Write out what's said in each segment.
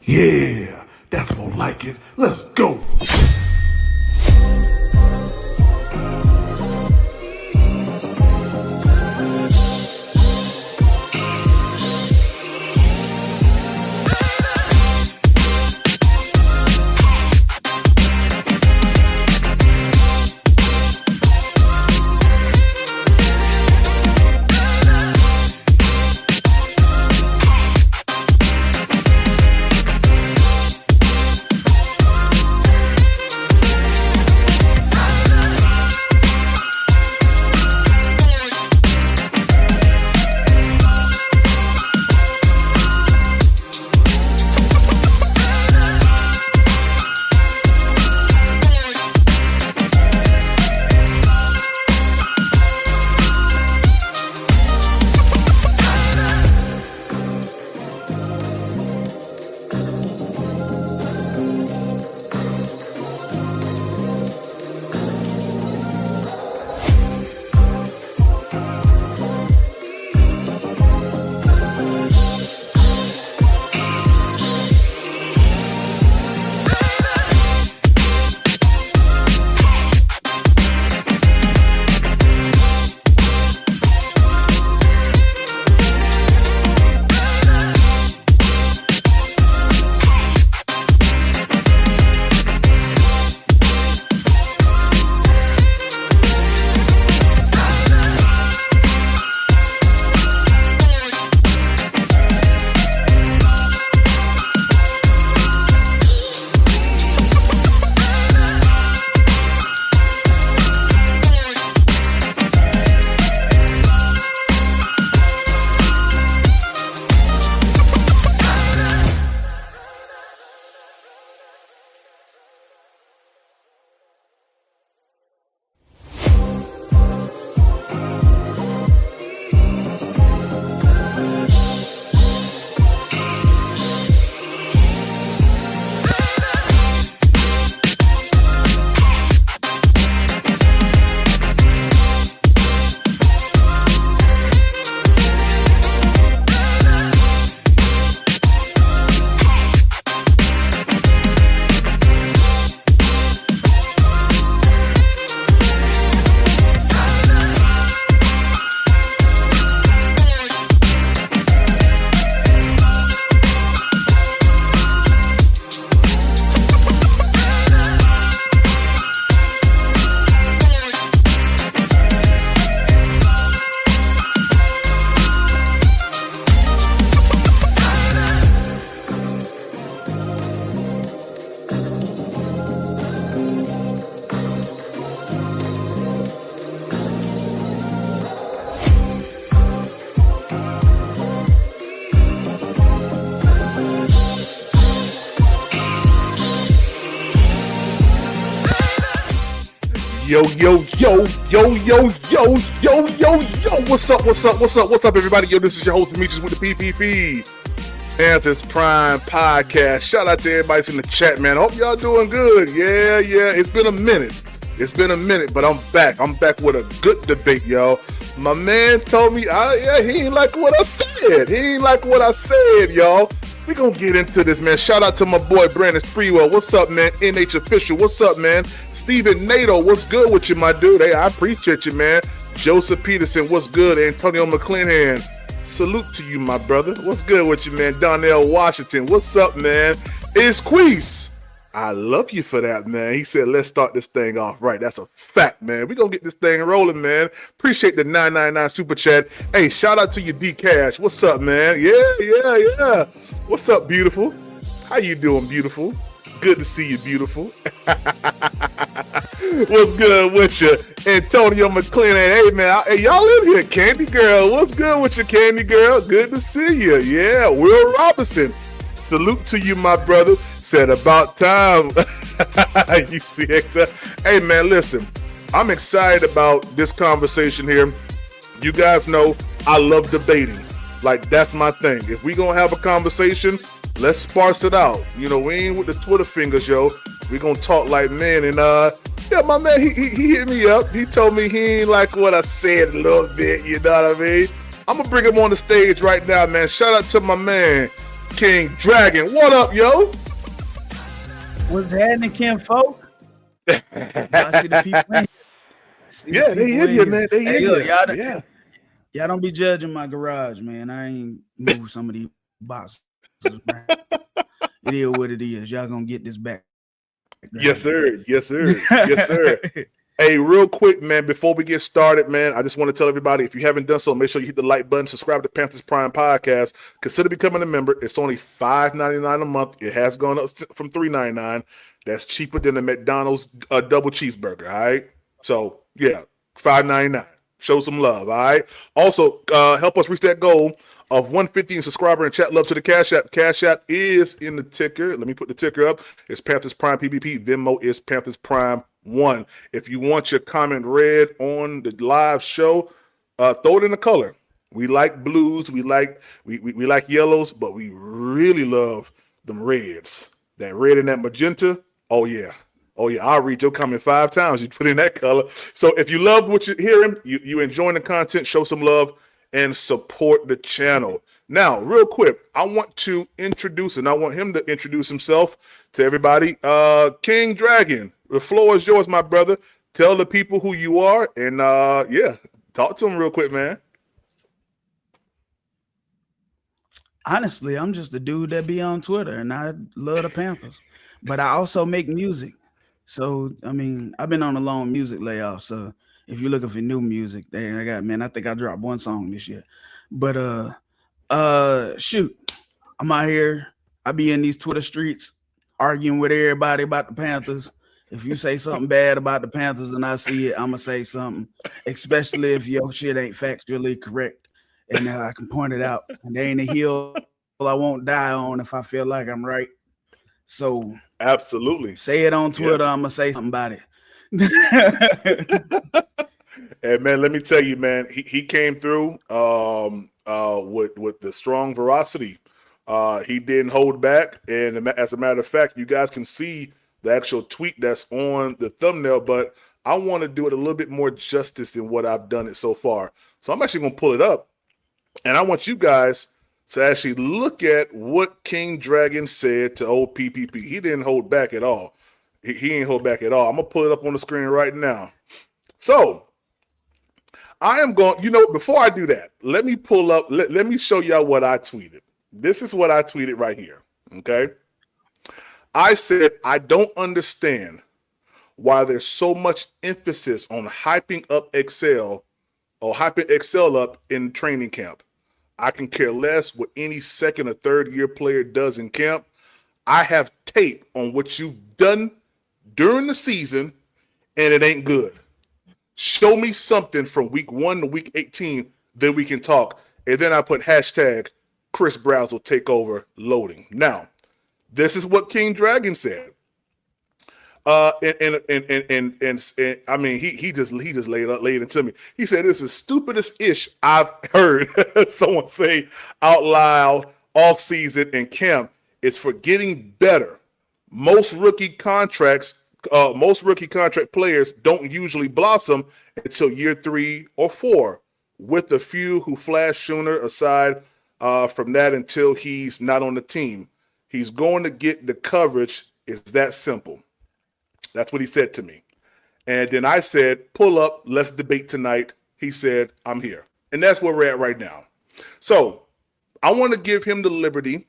Yeah, that's more like it. Let's go. Yo, what's up, everybody? Yo, this is your host, Demetrius with the PPP, Panthers Prime Podcast. Shout out to everybody in the chat, man. I hope y'all doing good. Yeah, it's been a minute, but I'm back. I'm back with a good debate, y'all. My man told me, he ain't like what I said. Y'all. We gonna get into this, man. Shout out to my boy Brandon Spreewell. What's up, man? NH Official. What's up, man? Steven Nato. What's good with you, my dude? Hey, I appreciate you, man. Joseph Peterson. What's good? Antonio McClanahan. Salute to you, my brother. What's good with you, man? Donnell Washington. What's up, man? It's Queese. I love you for that, man. He said, let's start this thing off right. That's a fact, man. We're going to get this thing rolling, man. Appreciate the 999 super chat. Hey, shout out to you, D Cash. What's up, man? Yeah. What's up, beautiful? How you doing, beautiful? Good to see you, beautiful. What's good with you? Antonio McClanahan. Hey, man. Hey, y'all in here. Candy Girl. What's good with you, Candy Girl? Good to see you. Yeah, Will Robinson. Salute to you, my brother. Said about time. You see, hey, man, listen. I'm excited about this conversation here. You guys know I love debating. Like, that's my thing. If we gonna have a conversation, let's sparse it out. You know, we ain't with the Twitter fingers, yo. We gonna talk like men. And yeah, my man, he hit me up. He told me he ain't like what I said a little bit. You know what I mean? I'm gonna bring him on the stage right now, man. Shout out to my man, King Dragon. What up, yo? What's happening, Kim folk? Y'all see the people in here. Yeah, they in here, man. They in here. Y'all don't be judging my garage, man. I ain't moved some of these boxes. It is what it is. Y'all gonna get this back. Yes, sir. Yes, sir. Yes, sir. Hey, real quick, man, before we get started, man, I just want to tell everybody, if you haven't done so, make sure you hit the like button, subscribe to Panthers Prime Podcast, consider becoming a member. It's only $5.99 a month. It has gone up from $3.99. That's cheaper than the McDonald's double cheeseburger, all right? So, yeah, $5.99. Show some love, all right? Also, help us reach that goal of 150 subscriber and chat love to the Cash App. Cash App is in the ticker. Let me put the ticker up. It's Panthers Prime PPP. Venmo is Panthers Prime 1. If you want your comment read on the live show, throw it in the color. We like blues, we like yellows, but we really love them reds. That red and that magenta. Oh yeah. I'll read your comment 5 times. You put in that color. So if you love what you're hearing, you enjoying the content, show some love and support the channel. Now, real quick, I want to introduce, and I want him to introduce himself to everybody. King Dragon, the floor is yours, my brother. Tell the people who you are, and talk to them real quick, man. Honestly, I'm just a dude that be on Twitter, and I love the Panthers. But I also make music. So, I mean, I've been on a long music layoff. So, if you're looking for new music, I think I dropped 1 song this year. But shoot, I'm out here. I be in these Twitter streets arguing with everybody about the Panthers. If you say something bad about the Panthers and I see it, I'm gonna say something, especially if your shit ain't factually correct. And I can point it out. And there ain't a hill I won't die on if I feel like I'm right. So absolutely, say it on Twitter. I'm gonna say something about it. And man, let me tell you, man, he came through with the strong veracity. He didn't hold back, and as a matter of fact, you guys can see the actual tweet that's on the thumbnail. But I want to do it a little bit more justice than what I've done it so far. So I'm actually gonna pull it up, and I want you guys to actually look at what King Dragon said to old PPP. He didn't hold back at all. He ain't hold back at all. I'm going to pull it up on the screen right now. So, I am going, before I do that, let me pull up, let me show y'all what I tweeted. This is what I tweeted right here, okay? I said, I don't understand why there's so much emphasis on hyping up Excel or hyping Excel up in training camp. I can care less what any second or third year player does in camp. I have tape on what you've done during the season, and it ain't good. Show me something from week 1 to week 18, then we can talk. And then I put hashtag Chris Browse will take over loading. Now, this is what King Dragon said. And I mean, he just laid it into me. He said, "This is the stupidest ish I've heard someone say out loud off season and camp. It's for getting better. Most rookie contract players don't usually blossom until year 3 or 4, with a few who flash sooner. Aside from that, until he's not on the team, he's going to get the coverage. It's that simple." That's what he said to me. And then I said, pull up, let's debate tonight. He said, I'm here. And that's where we're at right now. So I want to give him the liberty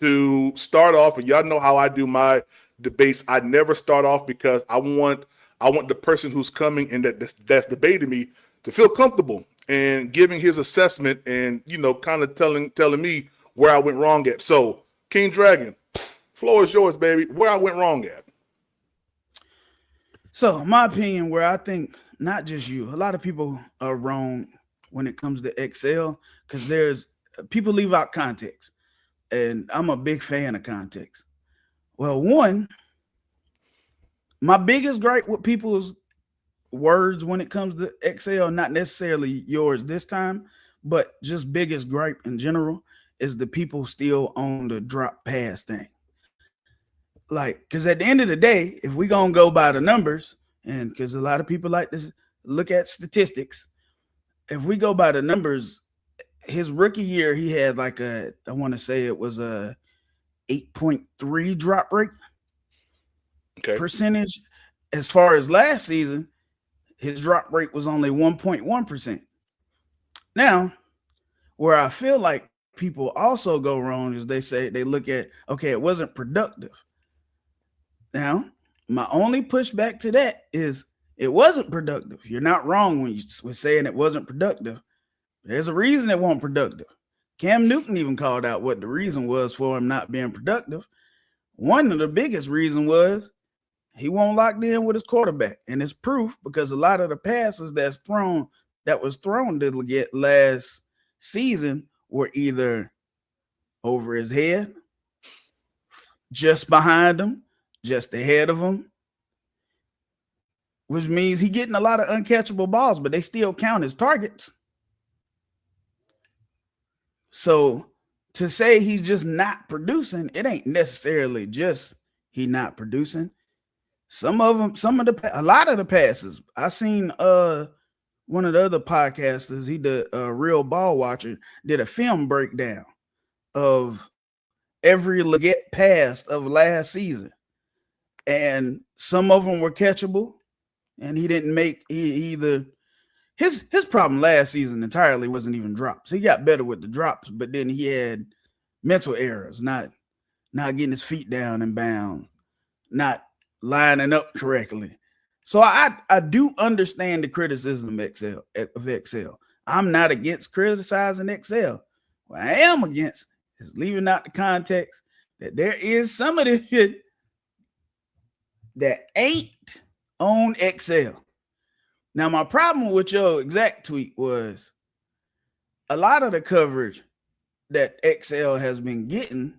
to start off. And y'all know how I do my debates. I never start off because I want the person who's coming and that's debating me to feel comfortable and giving his assessment and, kind of telling me where I went wrong at. So King Dragon, floor is yours, baby. Where I went wrong at. So, my opinion, where I think not just you, a lot of people are wrong when it comes to Excel, because there's people leave out context, and I'm a big fan of context. Well, one, my biggest gripe with people's words when it comes to Excel, not necessarily yours this time, but just biggest gripe in general, is the people still on the drop pass thing. Like, because at the end of the day, if we gonna go by the numbers, and because a lot of people like to look at statistics, if we go by the numbers, his rookie year, he had like I want to say it was a 8.3 drop rate percentage. As far as last season, his drop rate was only 1.1%. Now, where I feel like people also go wrong is they look at, okay, it wasn't productive. Now, my only pushback to that is it wasn't productive. You're not wrong when you were saying it wasn't productive. There's a reason it wasn't productive. Cam Newton even called out what the reason was for him not being productive. One of the biggest reasons was he won't locked in with his quarterback. And it's proof because a lot of the passes that was thrown to Legette last season were either over his head, just behind him, just ahead of him, which means he's getting a lot of uncatchable balls, but they still count as targets. So to say he's just not producing, it ain't necessarily just he not producing. A lot of the passes, I seen one of the other podcasters, he did a Real Ball Watcher, did a film breakdown of every Legette pass of last season. And some of them were catchable, and he didn't make either. His problem last season entirely wasn't even drops. He got better with the drops, but then he had mental errors, not getting his feet down and bound, not lining up correctly. So I do understand the criticism of XL. I'm not against criticizing XL. What I am against is leaving out the context that there is some of this shit that ain't on XL. Now, my problem with your exact tweet was a lot of the coverage that XL has been getting,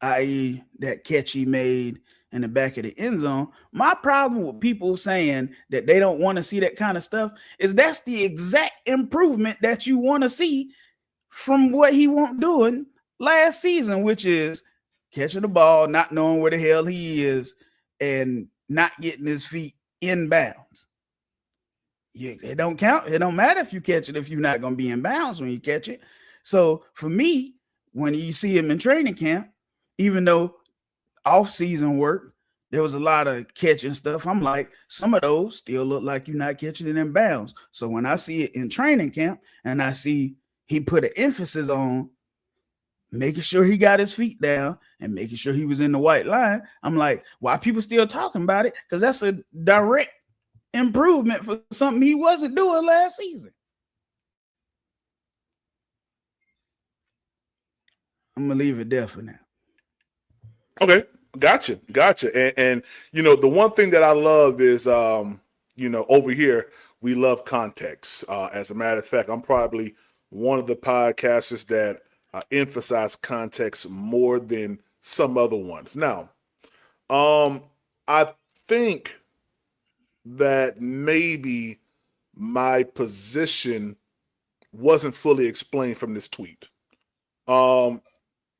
i.e. that catch he made in the back of the end zone. My problem with people saying that they don't want to see that kind of stuff is that's the exact improvement that you want to see from what he wasn't doing last season, which is catching the ball, not knowing where the hell he is, and not getting his feet in bounds. It don't count. It don't matter if you catch it if you're not going to be in bounds when you catch it. So for me, when you see him in training camp, even though off-season work, there was a lot of catching stuff, I'm like, some of those still look like you're not catching it in bounds. So when I see it in training camp and I see he put an emphasis on making sure he got his feet down and making sure he was in the white line, I'm like, why people still talking about it? Because that's a direct improvement for something he wasn't doing last season. I'm gonna leave it there for now. Okay, gotcha. And you know, the one thing that I love is you know, over here we love context. As a matter of fact, I'm probably one of the podcasters that emphasize context more than some other ones. Now, I think that maybe my position wasn't fully explained from this tweet. And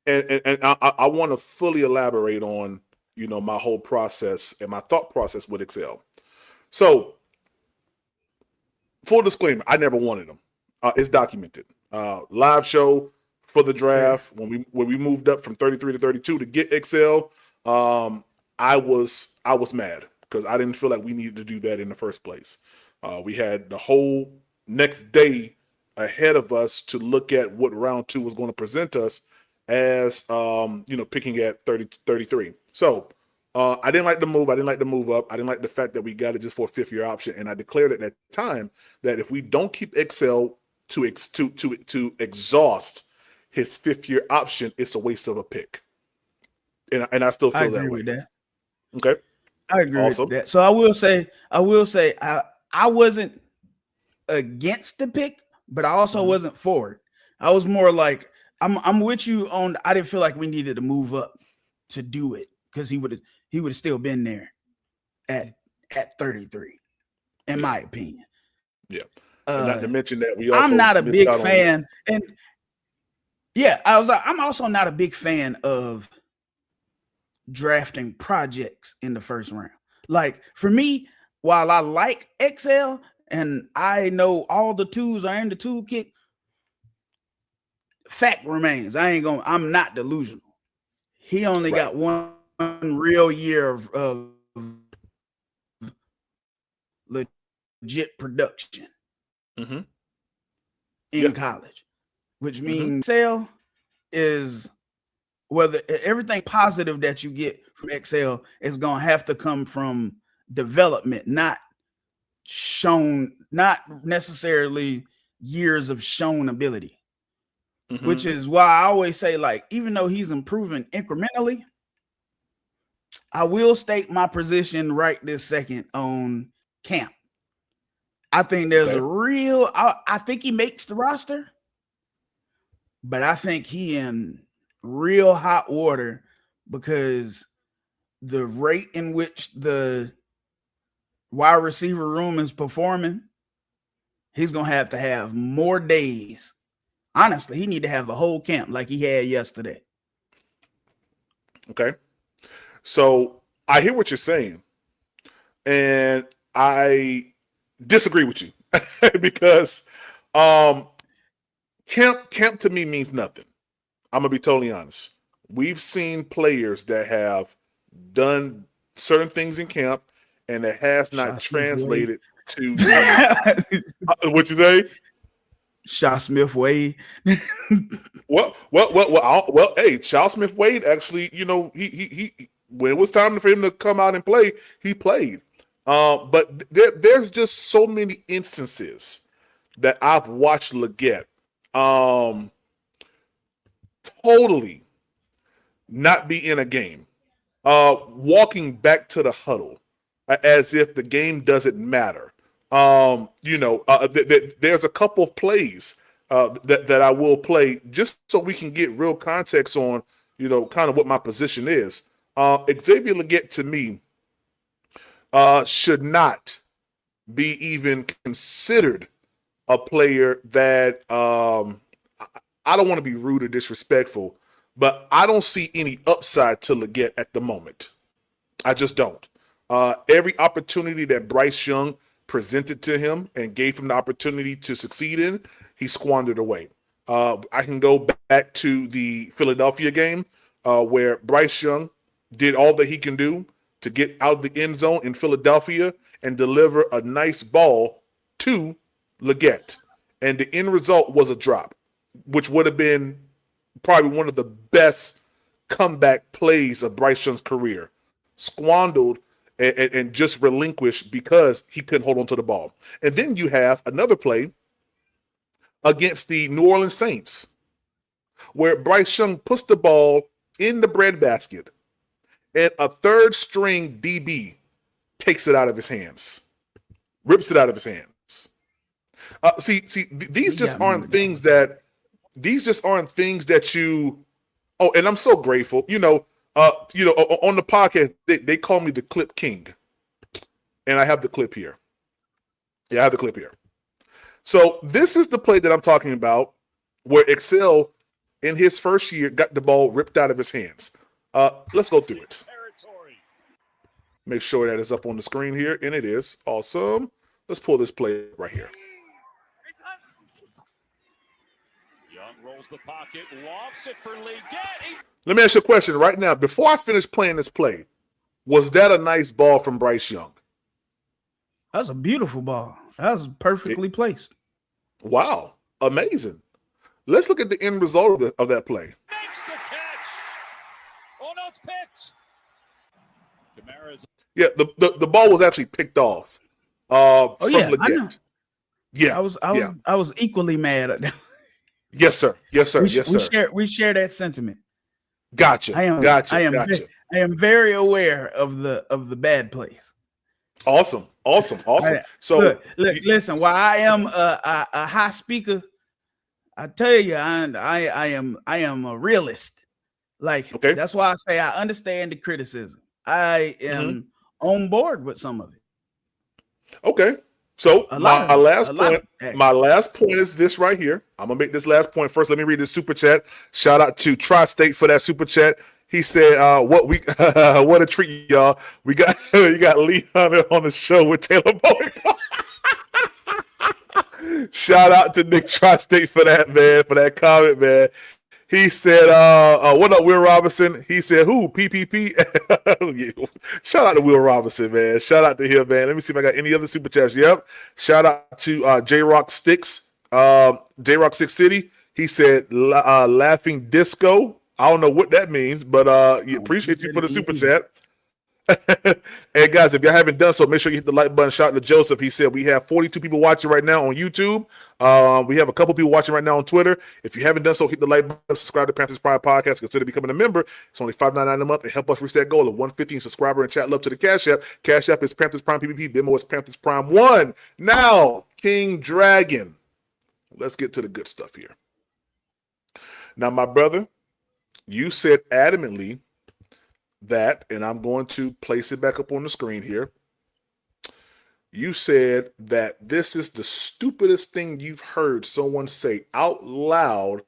I want to fully elaborate on, you know, my whole process and my thought process with Excel. So, full disclaimer, I never wanted them. It's documented. Live show for the draft when we moved up from 33 to 32 to get Excel. I was mad because I didn't feel like we needed to do that in the first place. We had the whole next day ahead of us to look at what round 2 was going to present us as, you know, picking at 33. So I didn't like the move. I didn't like the move up. I didn't like the fact that we got it just for a 5th-year option. And I declared at that time that if we don't keep Excel to exhaust his 5th-year option, it's a waste of a pick. And I still feel that way. I agree with that. Okay. I agree with that. So I will say I wasn't against the pick, but I also wasn't for it. I was more like, I'm with you on, I didn't feel like we needed to move up to do it because he would have still been there at 33, in my opinion. Yeah. And not to mention that we also, I'm not a big fan. And yeah, I'm also not a big fan of drafting projects in the first round. Like for me, while I like XL and I know all the tools are in the toolkit, fact remains, I'm not delusional. He only got one real year of legit production in college, which means Excel is whether everything positive that you get from Excel is going to have to come from development, not necessarily years of shown ability, which is why I always say, like, even though he's improving incrementally, I will state my position right this second on Camp. I think there's I think he makes the roster, but I think he in real hot water because the rate in which the wide receiver room is performing, he's going to have more days. Honestly, he need to have a whole camp like he had yesterday. Okay. So I hear what you're saying, and I disagree with you because camp to me means nothing. I'm going to be totally honest. We've seen players that have done certain things in camp, and it has not translated to what you say? Shaw Smith-Wade. Well. Hey, Shaw Smith-Wade actually, he when it was time for him to come out and play, he played. But there's just so many instances that I've watched Legette totally not be in a game, walking back to the huddle as if the game doesn't matter. There's a couple of plays that I will play just so we can get real context on, kind of what my position is. Xavier Legette, to me, should not be even considered a player that I don't want to be rude or disrespectful, but I don't see any upside to Legette at the moment. I just don't. Every opportunity that Bryce Young presented to him and gave him the opportunity to succeed in, he squandered away. I can go back to the Philadelphia game where Bryce Young did all that he can do to get out of the end zone in Philadelphia and deliver a nice ball to Legette. And the end result was a drop, which would have been probably one of the best comeback plays of Bryce Young's career. Squandered and just relinquished because he couldn't hold on to the ball. And then you have another play against the New Orleans Saints where Bryce Young puts the ball in the breadbasket and a third string DB takes it out of his hands, rips it out of his hands. These just aren't things that you. Oh, and I'm so grateful. On the podcast, they call me the Clip King, and I have the clip here. Yeah, I have the clip here. So this is the play that I'm talking about, where Excel, in his first year, got the ball ripped out of his hands. Let's go through it. Make sure that it's up on the screen here, and it is. Awesome. Let's pull this play right here. Young rolls the pocket, lofts it for Legette. Let me ask you a question right now. Before I finish playing this play, was that a nice ball from Bryce Young? That was a beautiful ball. That was perfectly placed. Wow. Amazing. Let's look at the end result of that play. Makes the catch. Oh, no, it's picked. Kamara's. Yeah, the ball was actually picked off. From Legette. I know. Yeah, I was equally mad at that. Yes, sir. We share that sentiment. Gotcha. I am very aware of the bad plays. Awesome. So look, listen. While I am a high speaker, I tell you, I am a realist. That's why I say I understand the criticism. I am on board with some of it. Okay. So my last point is this right here. I'm gonna make this last point first. Let me read this super chat. Shout out to Tri-State for that super chat. He said, what a treat, y'all. You got Lee Hunter on the show with Taylor Boyd. Shout out to Nick Tri-State for that, man, for that comment, man. He said, what up, Will Robinson? He said, who? PPP? Shout out to Will Robinson, man. Shout out to him, man. Let me see if I got any other super chats. Yep. Shout out to J-Rock Sticks, J-Rock Six City. He said, laughing disco. I don't know what that means, but appreciate you for the super chat. Hey guys, if y'all haven't done so, make sure you hit the like button. Shout out to Joseph. He said we have 42 people watching right now on YouTube. We have a couple people watching right now on Twitter. If you haven't done so, hit the like button, subscribe to Panthers Pride Podcast, consider becoming a member. It's only $5.99 a month and help us reach that goal of 150 subscriber and chat love to the Cash App. Cash App is Panthers Prime PPP. Venmo is Panthers Prime 1. Now, King Dragon. Let's get to the good stuff here. Now, my brother, you said adamantly that, and I'm going to place it back up on the screen here. You said that this is the stupidest thing you've heard someone say out loud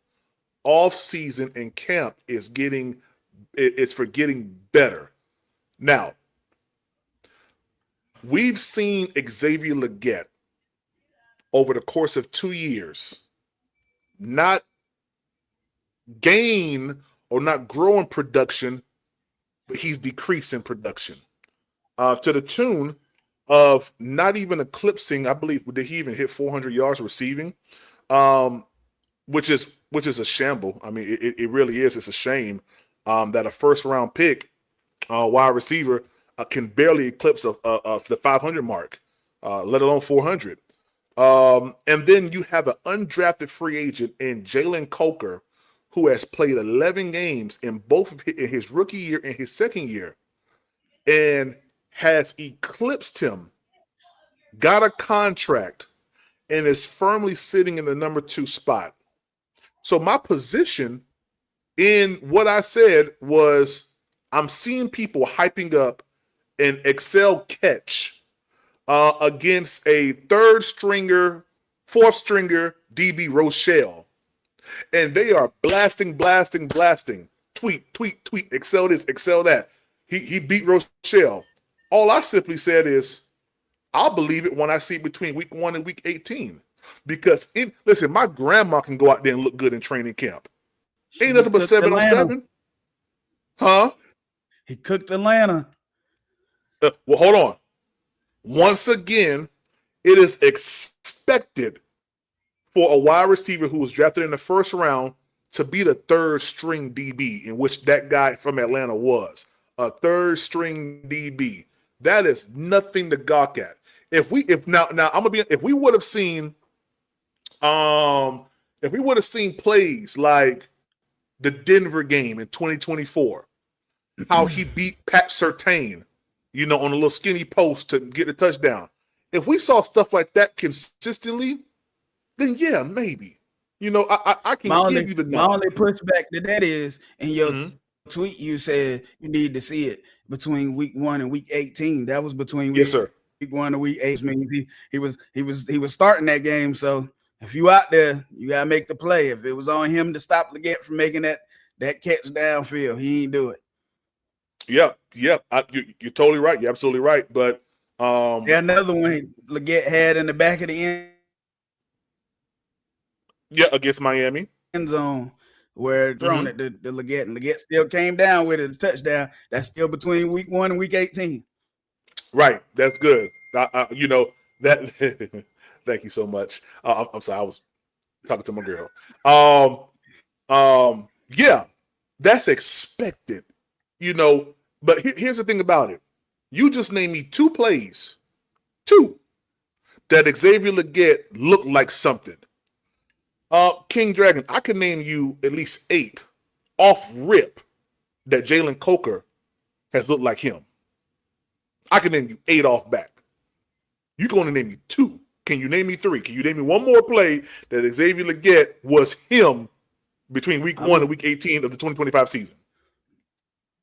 off season and camp is getting better. Now, we've seen Xavier Legette over the course of 2 years not gain or not grow in production, but he's decreasing production to the tune of not even eclipsing. I believe did he even hit 400 yards receiving, which is a shamble. I mean, it really is. It's a shame that a first round pick wide receiver can barely eclipse of the 500 mark, let alone 400. And then you have an undrafted free agent in Jalen Coker, who has played 11 games in both of his rookie year and his second year, and has eclipsed him, got a contract, and is firmly sitting in the number 2 spot. So my position in what I said was I'm seeing people hyping up an Excel catch against a third stringer, fourth stringer DB Rochelle. And they are blasting. Tweet. Excel this, Excel that. He beat Rochelle. All I simply said is, I'll believe it when I see it between week 1 and week 18. Because, listen, my grandma can go out there and look good in training camp. Ain't nothing but 7 on 7. Huh? He cooked Atlanta. Well, hold on. Once again, it is expected for a wide receiver who was drafted in the first round to be the third string DB, in which that guy from Atlanta was a third string DB. That is nothing to gawk at. If we would have seen plays like the Denver game in 2024, how he beat Pat Surtain, on a little skinny post to get a touchdown. If we saw stuff like that consistently, then yeah, maybe. I can give you the number. My only pushback to that is in your tweet you said you need to see it between week 1 and week 18. That was between week 1 and week 8. Means he was starting that game. So if you out there, you gotta make the play. If it was on him to stop Legette from making that catch downfield, he ain't do it. Yep. You're totally right. You're absolutely right. But another one Legette had in the back of the end. Yeah, against Miami. End zone where thrown at the Legette, and Legette still came down with it, a touchdown. That's still between week 1 and week 18. Right. That's good. That. Thank you so much. I'm sorry. I was talking to my girl. Yeah, that's expected. But here's the thing about it. You just named me 2 plays, 2, that Xavier Legette looked like something. King Dragon, I can name you at least 8 off rip that Jalen Coker has looked like him. I can name you 8 off back. You're going to name me 2. Can you name me 3? Can you name me one more play that Xavier Legette was him between week 1 and week 18 of the 2025 season?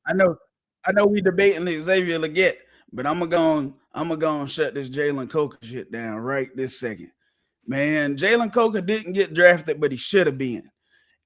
I know we debating Xavier Legette, but I'm gonna shut this Jalen Coker shit down right this second. Man, Jalen Coker didn't get drafted, but he should have been.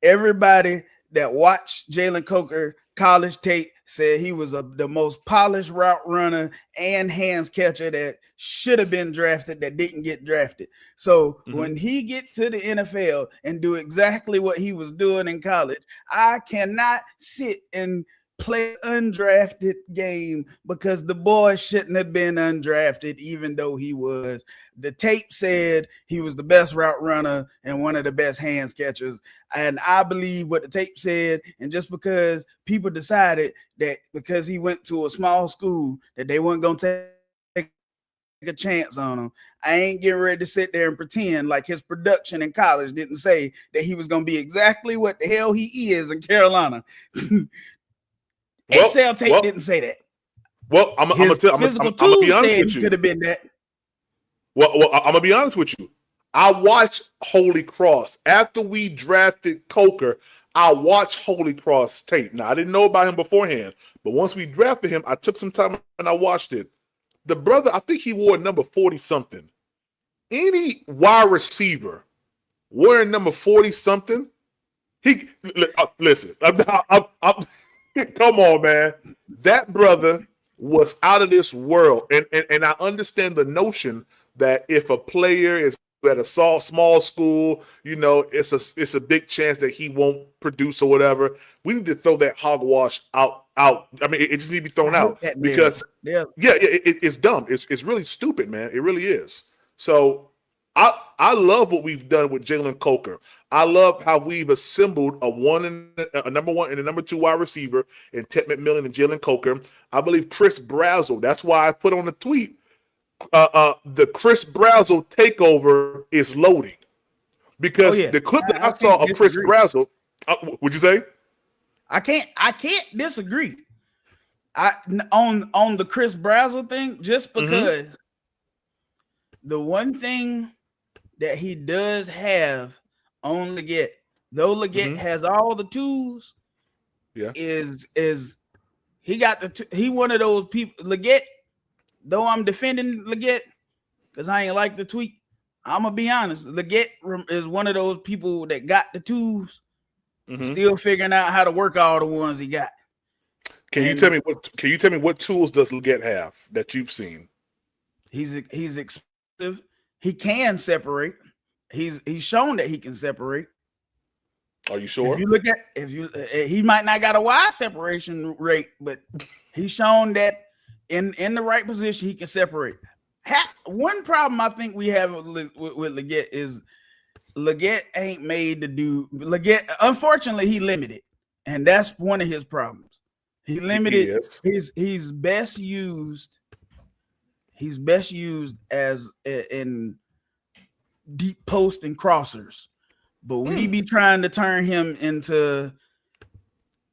Everybody that watched Jalen Coker college tape said he was the most polished route runner and hands catcher that should have been drafted that didn't get drafted. So when he get to the NFL and do exactly what he was doing in college, I cannot sit and play undrafted game because the boy shouldn't have been undrafted, even though he was. The tape said he was the best route runner and one of the best hands catchers. And I believe what the tape said. And just because people decided that because he went to a small school that they weren't going to take a chance on him, I ain't getting ready to sit there and pretend like his production in college didn't say that he was going to be exactly what the hell he is in Carolina. Excel tape didn't say that. Well, I'm gonna be honest with you. Could have been that. Well, I'm gonna be honest with you. I watched Holy Cross after we drafted Coker. I watched Holy Cross tape. Now I didn't know about him beforehand, but once we drafted him, I took some time and I watched it. The brother, I think he wore number 40 something. Any wide receiver wearing number 40 something, listen. Come on, man. That brother was out of this world. And I understand the notion that if a player is at a small school, it's a big chance that he won't produce or whatever. We need to throw that hogwash out. I mean, it just needs to be thrown out because it's dumb. It's really stupid, man. It really is. So I love what we've done with Jalen Coker. I love how we've assembled a number one and a number two wide receiver in Ted McMillan and Jalen Coker. I believe Chris Brazzell. That's why I put on the tweet. The Chris Brazzell takeover is loading because the clip that I saw of Chris Brazzell. Would you say? I can't disagree. On the Chris Brazzell thing, just because the one thing that he does have on Legette, though Legette has all the tools, is he got he one of those people. Legette, though I'm defending Legette because I ain't like the tweet, I'm gonna be honest. Legette is one of those people that got the tools, still figuring out how to work all the ones he got. Can you tell me what tools does Legette have that you've seen? He's expensive. He can separate. He's shown that he can separate. Are you sure? If you look at he might not got a wide separation rate, but he's shown that in the right position he can separate. One problem I think we have with Legette is Legette ain't made to do Legette. Unfortunately, he limited, and that's one of his problems. He limited. He's best used. He's best used as in deep post and crossers, but we be trying to turn him into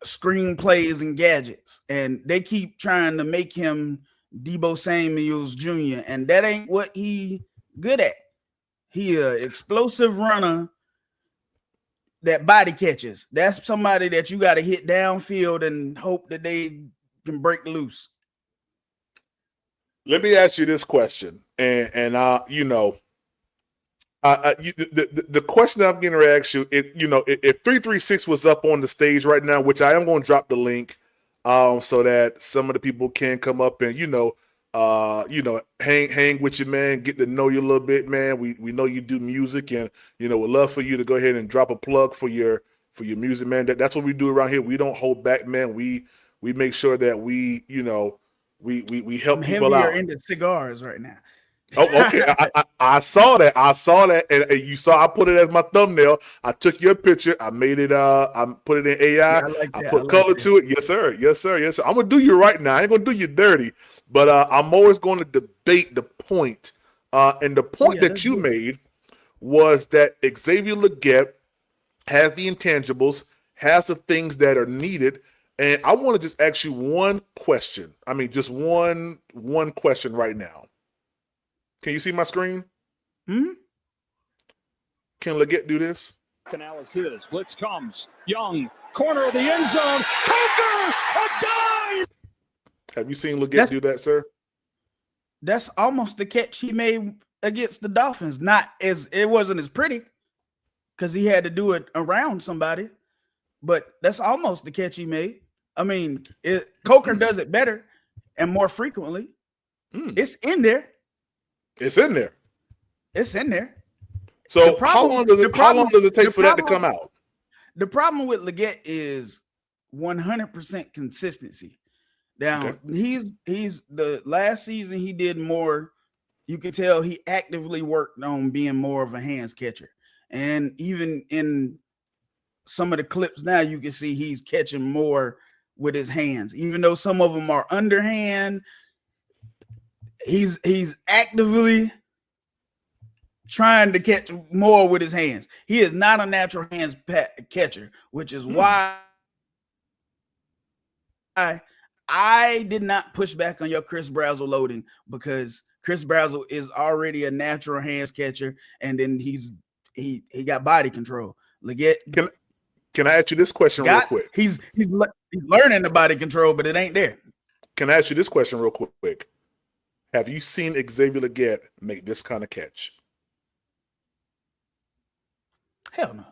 screenplays and gadgets, and they keep trying to make him Deebo Samuels Jr., and that ain't what he good at. He a explosive runner that body catches. That's somebody that you got to hit downfield and hope that they can break loose. Let me ask you this question, the question that I'm going to ask you, if 336 was up on the stage right now, which I am going to drop the link, so that some of the people can come up and hang with you, man, get to know you a little bit, man. We know you do music, and we'd love for you to go ahead and drop a plug for your music, man. That's what we do around here. We don't hold back, man. We make sure that we help people out. I'm into cigars right now. Oh, okay. I saw that, and you saw. I put it as my thumbnail. I took your picture. I made it. I put it in AI. I put color to it. Yes, sir. I'm gonna do you right now. I ain't gonna do you dirty, but I'm always going to debate the point. And the point that you made was that Xavier Legette has the intangibles, has the things that are needed. And I want to just ask you one question. I mean, just one question right now. Can you see my screen? Hmm? Can Legette do this? Canal is his. Blitz comes. Young, corner of the end zone. Coker, a dive! Have you seen Legette do that, sir? That's almost the catch he made against the Dolphins. It wasn't as pretty because he had to do it around somebody, but that's almost the catch he made. I mean, Coker does it better and more frequently. It's in there. It's in there. It's in there. So how long does it take for that to come out? The problem with Legette is 100% consistency. Now, he's the last season he did more. You could tell he actively worked on being more of a hands catcher. And even in some of the clips now, you can see he's catching more with his hands. Even though some of them are underhand, he's actively trying to catch more with his hands. He is not a natural hands catcher, which is why I did not push back on your Chris Brazzell loading, because Chris Brazzell is already a natural hands catcher, and then he got body control. Legette, can I ask you this question real quick? He's learning the body control, but it ain't there. Can I ask you this question real quick? Have you seen Xavier Legette make this kind of catch? Hell no.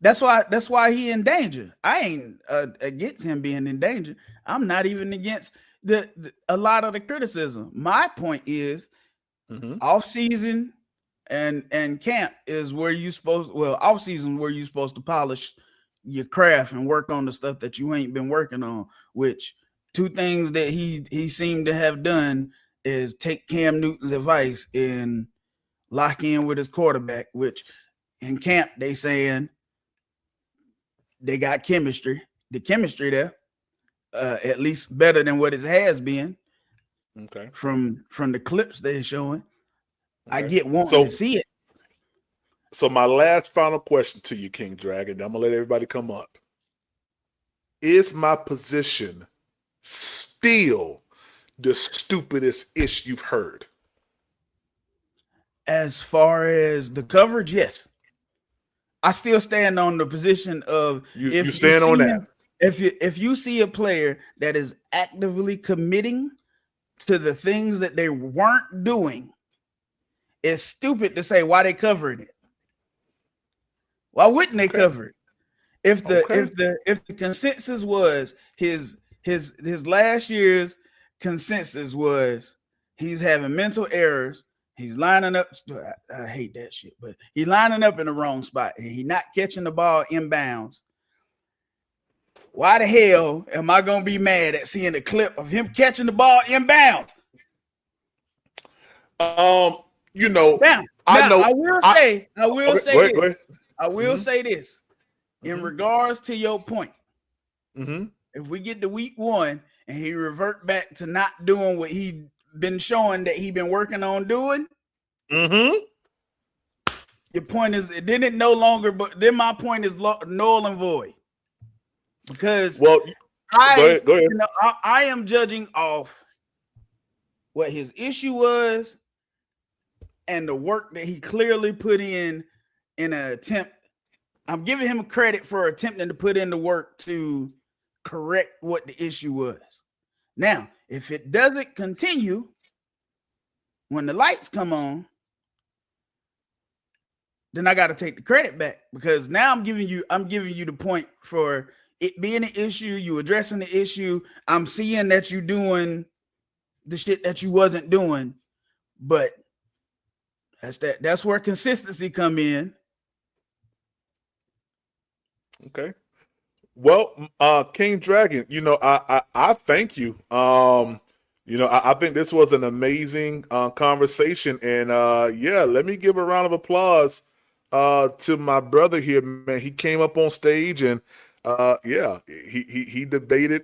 That's why he in danger. I ain't against him being in danger. I'm not even against a lot of the criticism. My point is, offseason and camp is where you supposed. Well, offseason where you supposed to polish your craft and work on the stuff that you ain't been working on. Which two things that he seemed to have done is take Cam Newton's advice and lock in with his quarterback. Which in camp they saying they got chemistry. The chemistry there, at least better than what it has been. Okay. From the clips they're showing. Okay. I get wanting to see it. So my last final question to you, King Dragon, I'm gonna let everybody come up. Is my position still the stupidest ish you've heard? As far as the coverage, yes. I still stand on the position of you stand on that. If you see a player that is actively committing to the things that they weren't doing, it's stupid to say why they covering it. Why wouldn't they cover it? If the consensus was his last year's consensus was he's having mental errors, he's lining up. I hate that shit, but he's lining up in the wrong spot and he's not catching the ball inbounds. Why the hell am I gonna be mad at seeing the clip of him catching the ball inbounds? You know, I will say this in regards to your point. If we get to week 1 and he revert back to not doing what he been showing that he been working on doing, your point is then it no longer. But then my point is null and void, because go ahead. You know, I am judging off what his issue was and the work that he clearly put in an attempt. I'm giving him credit for attempting to put in the work to correct what the issue was. Now, if it doesn't continue, when the lights come on, then I got to take the credit back, because now I'm giving you the point for it being an issue, you addressing the issue. I'm seeing that you doing the shit that you wasn't doing, but that's where consistency come in. Okay. Well, King Dragon, you know, I thank you. You know, I think this was an amazing conversation, and yeah, let me give a round of applause to my brother here, man. He came up on stage and yeah, he debated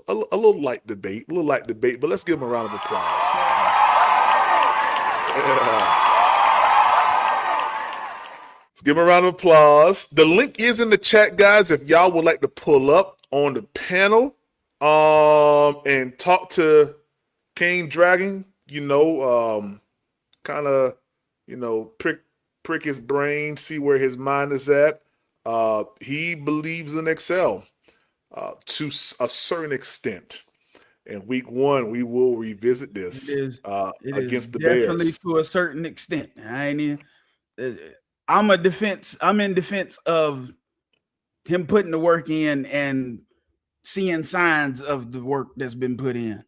a little light debate, but let's give him a round of applause, man. Yeah. Give him a round of applause. The link is in the chat, guys. If y'all would like to pull up on the panel and talk to King Dragon, you know, kind of, you know, prick his brain, see where his mind is at. He believes in Excel to a certain extent. In week 1, we will revisit this against the Bears. Definitely to a certain extent. I'm in defense of him putting the work in and seeing signs of the work that's been put in.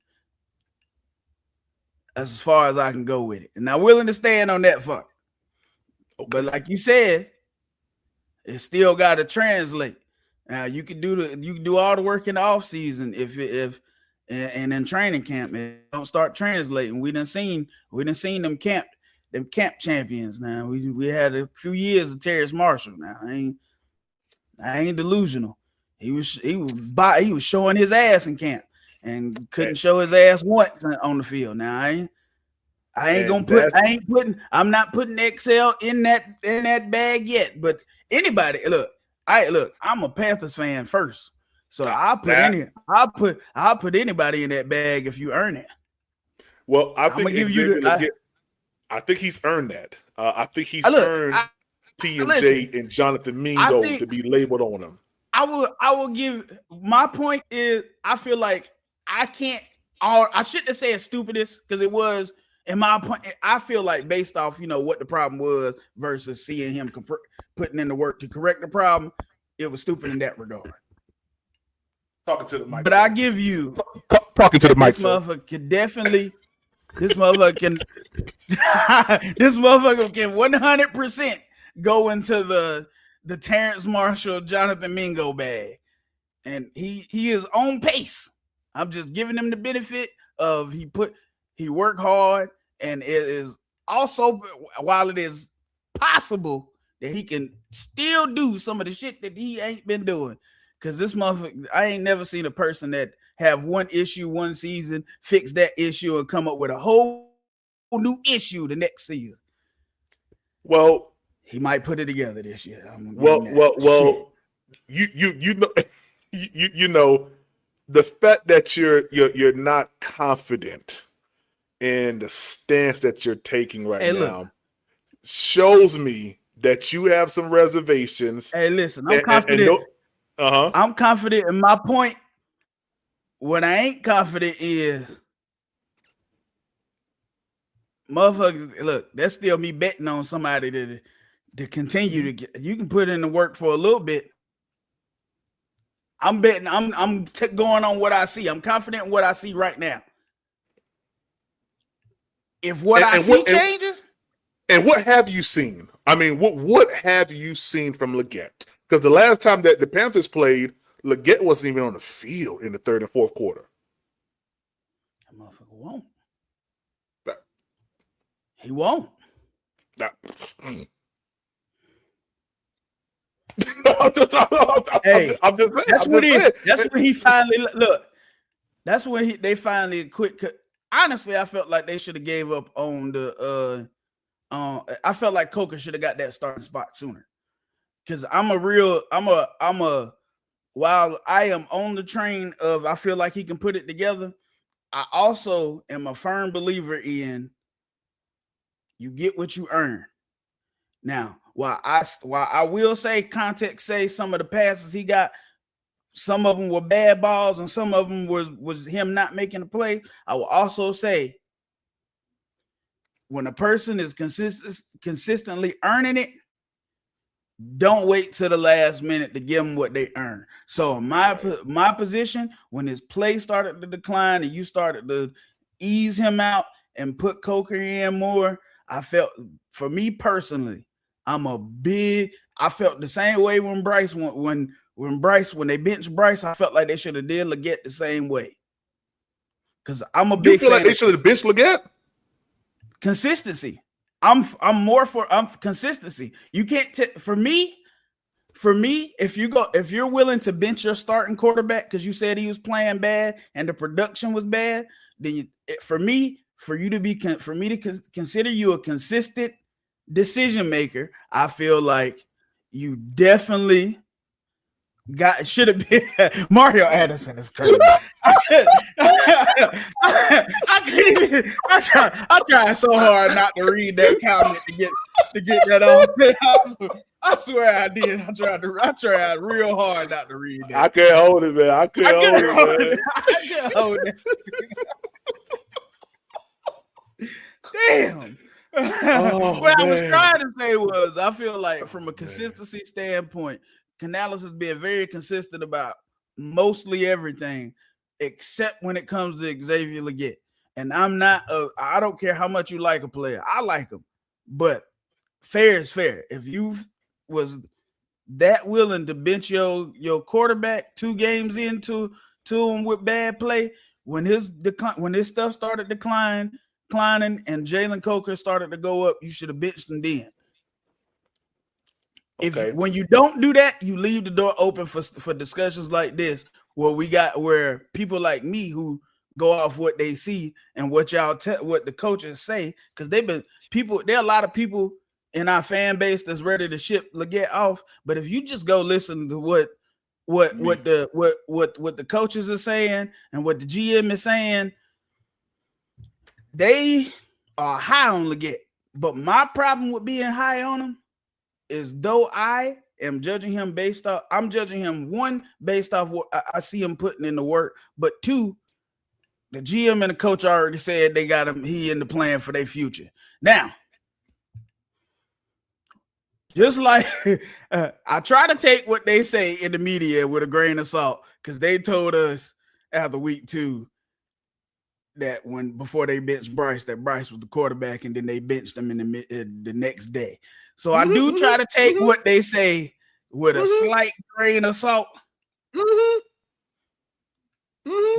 That's as far as I can go with it. And I'm willing to stand on that fuck. Okay. But like you said, it still got to translate. Now you can do all the work in the offseason if in training camp it don't start translating. We done seen them camp champions. Now we had a few years of Terrace Marshall. Now I ain't delusional. He was showing his ass in camp and couldn't show his ass once on the field. Now I'm not putting XL in that bag yet. But anybody, I'm a Panthers fan first. So I'll put anybody in that bag if you earn it. Well, I think I think he's earned that. I think he's earned TMJ and Jonathan Mingo to be labeled on him. I will give my point is I feel like I shouldn't have said stupidest because it was in my point. I feel like based off what the problem was versus seeing him putting in the work to correct the problem, it was stupid in that regard. Talking to the mic, but I give you talking to the mic. This motherfucker can definitely. This motherfucker can 100% go into the Terrace Marshall, Jonathan Mingo bag. And he is on pace. I'm just giving him the benefit of he worked hard, and it is also, while it is possible that he can still do some of the shit that he ain't been doing. Because this motherfucker, I ain't never seen a person that have one issue one season, fix that issue, and come up with a whole new issue the next season. Well, he might put it together this year. You know, the fact that you're not confident in the stance that you're taking now shows me that you have some reservations. Hey, listen, I'm confident. I'm confident in my point. What I ain't confident is, motherfuckers, look, that's still me betting on somebody to continue to get. You can put in the work for a little bit. I'm betting. I'm going on what I see. I'm confident in what I see right now. If what I see changes. And what have you seen? I mean, what have you seen from Legette? Because the last time that the Panthers played, Legette wasn't even on the field in the third and fourth quarter. That motherfucker won't. He won't. I'm just saying. That's when he finally look. That's when they finally quit. Honestly, I felt like they should have gave up on the. I felt like Coker should have got that starting spot sooner. Because while I am on the train of I feel like he can put it together, I also am a firm believer in you get what you earn. Now, while I will say context say some of the passes he got, some of them were bad balls and some of them was him not making a play, I will also say when a person is consistently earning it, don't wait till the last minute to give them what they earn. So my position, when his play started to decline and you started to ease him out and put Coker in more, I felt, for me personally, I felt the same way when Bryce when they benched Bryce, I felt like they should have did Legette the same way. Because I'm a big fan. You feel like they should have benched Legette? Consistency. I'm more for consistency. You can't for me, if you're willing to bench your starting quarterback because you said he was playing bad and the production was bad, then for me to consider you a consistent decision maker, I feel like you definitely should have been. Mario Addison is crazy. I tried so hard not to read that comment to get that on. I swear I did. I tried real hard not to read that. I can't hold it, man. I can't hold it. Damn. What I was trying to say was, I feel like from a consistency standpoint, Canales has been very consistent about mostly everything, except when it comes to Xavier Legette. And I don't care how much you like a player. I like him, but fair is fair. If you was that willing to bench your quarterback 2 games into him with bad play, when his stuff started declining, and Jalen Coker started to go up, you should have benched him then. Okay. When you don't do that, you leave the door open for discussions like this, where people like me who go off what they see and what what the coaches say, because there are a lot of people in our fan base that's ready to ship Legette off. But if you just go listen to what the coaches are saying and what the GM is saying, they are high on Legette. But my problem with being high on him is, though I am judging him I'm judging him, 1, based off what I see him putting in the work, but 2, the GM and the coach already said they got him, he in the plan for their future. Now, just like I try to take what they say in the media with a grain of salt, because they told us after week 2 that before they benched Bryce, that Bryce was the quarterback, and then they benched him in the next day. So I do try to take what they say with a slight grain of salt.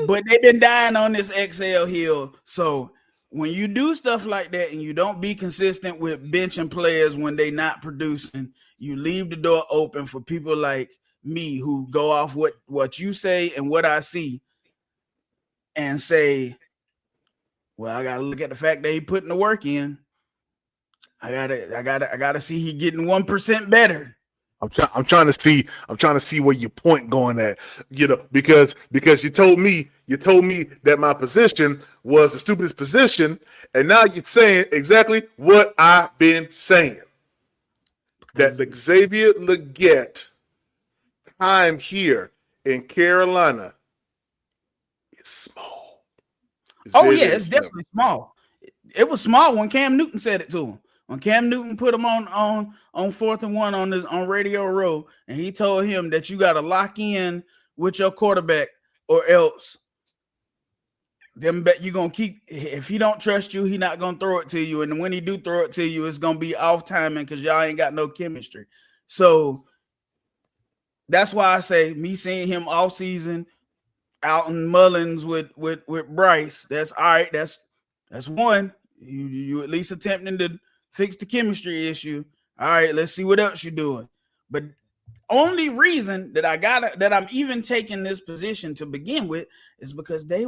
But they've been dying on this XL hill. So when you do stuff like that and you don't be consistent with benching players when they not producing, you leave the door open for people like me who go off what you say and what I see and say, well, I gotta look at the fact that he putting the work in. I gotta see he getting 1% better. I'm trying to see where your point going at, because you told me that my position was the stupidest position, and now you're saying exactly what I've been saying. That the Xavier Legette time here in Carolina is small. It's definitely small. It was small when Cam Newton said it to him. When Cam Newton put him on 4th and 1 on Radio Row, and he told him that you got to lock in with your quarterback, or else you're gonna keep. If he don't trust you, he not gonna throw it to you, and when he do throw it to you, it's gonna be off timing because y'all ain't got no chemistry. So that's why I say, me seeing him all season out in Mullins with Bryce, that's all right. That's one. You at least attempting to fix the chemistry issue. All right, let's see what else you're doing. But only reason that I'm even taking this position to begin with is because they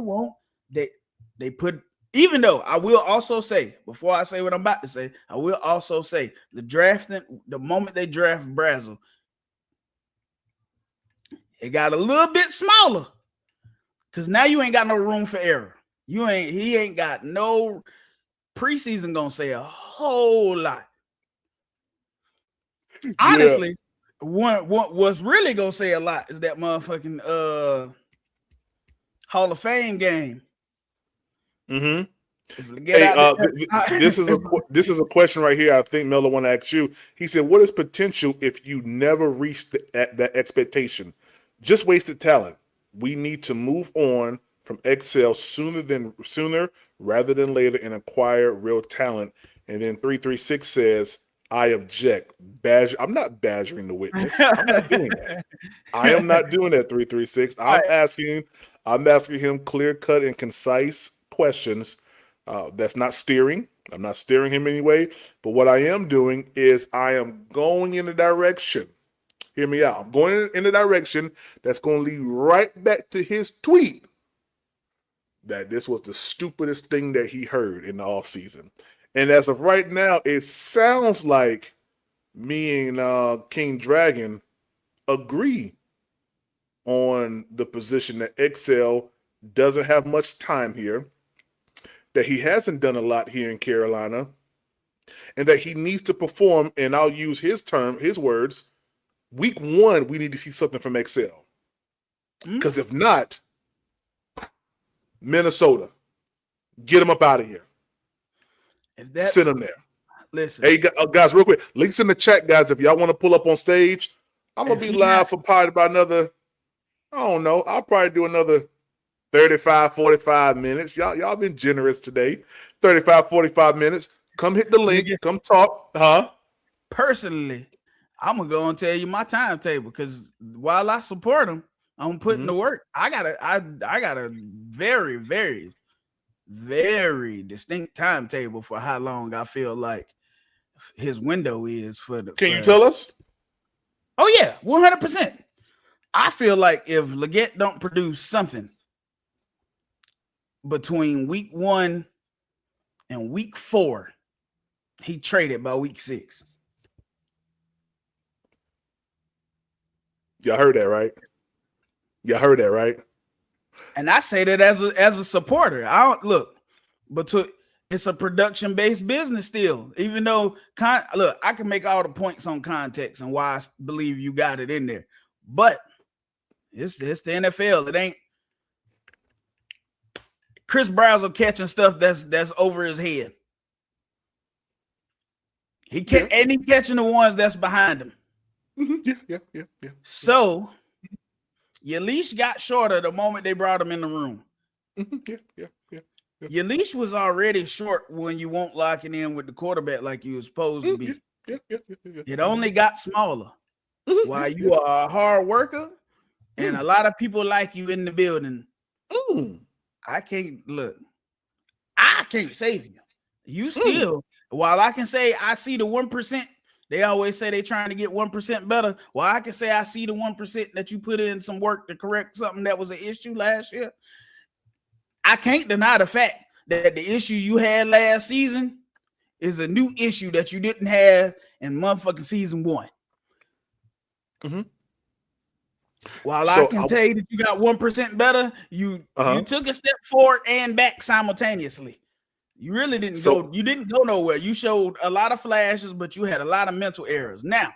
put, even though I will also say, before I say what I'm about to say, I will also say the moment they draft Brazel, it got a little bit smaller because now you ain't got no room for error. He ain't got no preseason gonna say a whole lot. Honestly, what's really gonna say a lot is that motherfucking Hall of Fame game. Mm-hmm. This is a question right here. I think Miller want to ask you. He said, "What is potential if you never reach that expectation? Just wasted talent. We need to move on from Excel sooner rather than later and acquire real talent." And then 336 says, "I object." I'm not badgering the witness. I'm not doing that. I am not doing that, 336. I'm asking him clear-cut and concise questions. That's not steering. I'm not steering him anyway. But what I am doing is I am going in a direction. Hear me out. I'm going in a direction that's going to lead right back to his tweet that this was the stupidest thing that he heard in the offseason. And as of right now, it sounds like me and King Dragon agree on the position that Excel doesn't have much time here, that he hasn't done a lot here in Carolina, and that he needs to perform, and I'll use his words, week 1, we need to see something from Excel. Because if not, Minnesota, get him up out of here. Sit him there. Listen. Hey, guys, real quick. Links in the chat, guys. If y'all want to pull up on stage, I'm gonna be live for probably about another, I don't know, I'll probably do another 35, 45 minutes. Y'all been generous today. 35, 45 minutes. Come hit the link. Come talk. Huh? Personally, I'm gonna go and tell you my timetable because while I support them, I'm putting the work. I got a very, very, very distinct timetable for how long I feel like his window is for the. Can you tell us? Oh yeah, 100%. I feel like if Legette don't produce something between week 1 and week 4, he traded by week 6. Y'all heard that, right? Y'all heard that, right? And I say that as a supporter. I don't look, but it's a production-based business still. Even though look, I can make all the points on context and why I believe you got it in there. But it's the NFL. It ain't Chris Brazzell catching stuff that's over his head. He catching the ones that's behind him. Yeah. So your leash got shorter the moment they brought him in the room. Yeah. Your leash was already short when you won't lock it in with the quarterback like you were supposed to be. Yeah. It only got smaller. While you are a hard worker and a lot of people like you in the building, I can't save you. You still, while I can say I see the 1%, they always say they trying to get 1% better. Well, I can say I see the 1% that you put in some work to correct something that was an issue last year. I can't deny the fact that the issue you had last season is a new issue that you didn't have in motherfucking season 1. While I can tell you that you got 1% better, you took a step forward and back simultaneously. You really didn't go. You didn't go nowhere. You showed a lot of flashes, but you had a lot of mental errors. Now,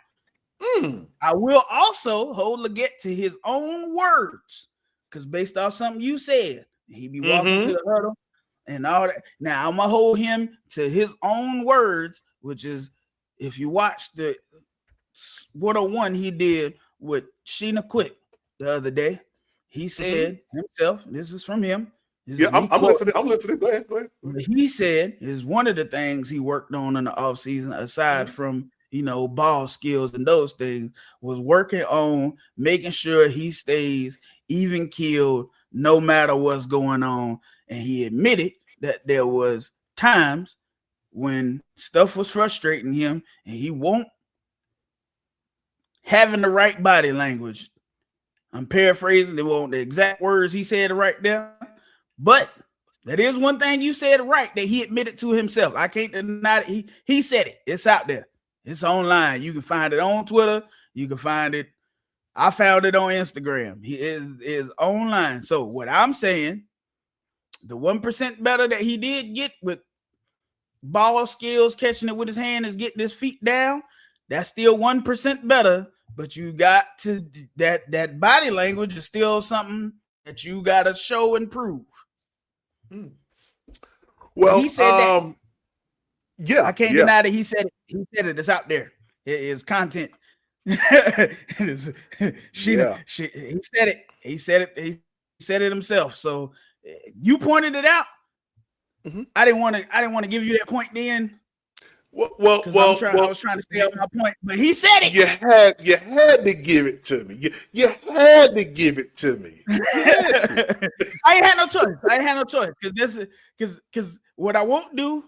I will also hold Legette to his own words, because based off something you said, he be walking to the huddle and all that. Now I'm gonna hold him to his own words, which is if you watch the 101 he did with Sheena Quick the other day, he said himself. This is from him. I'm listening. I'm listening. Go ahead. He said is one of the things he worked on in the offseason, aside from ball skills and those things, was working on making sure he stays even keeled no matter what's going on. And he admitted that there was times when stuff was frustrating him and he won't having the right body language. I'm paraphrasing. They won't the exact words he said right there. But that is one thing you said right that he admitted to himself. I can't deny it. He said it. It's out there. It's online. You can find it on Twitter. You can find it. I found it on Instagram. He is online. So what I'm saying, the 1% better that he did get with ball skills, catching it with his hand, is getting his feet down. That's still 1% better. But you got to that body language is still something that you got to show and prove. Well, he said that. Yeah, I can't deny that he said it. He said it. It's out there. It is content. He said it. He said it. He said it himself. So you pointed it out. I didn't want to give you that point then. Well, I was trying to stay on my point, but he said it. You had to give it to me. You had to give it to me. I ain't had no choice. Because what I won't do,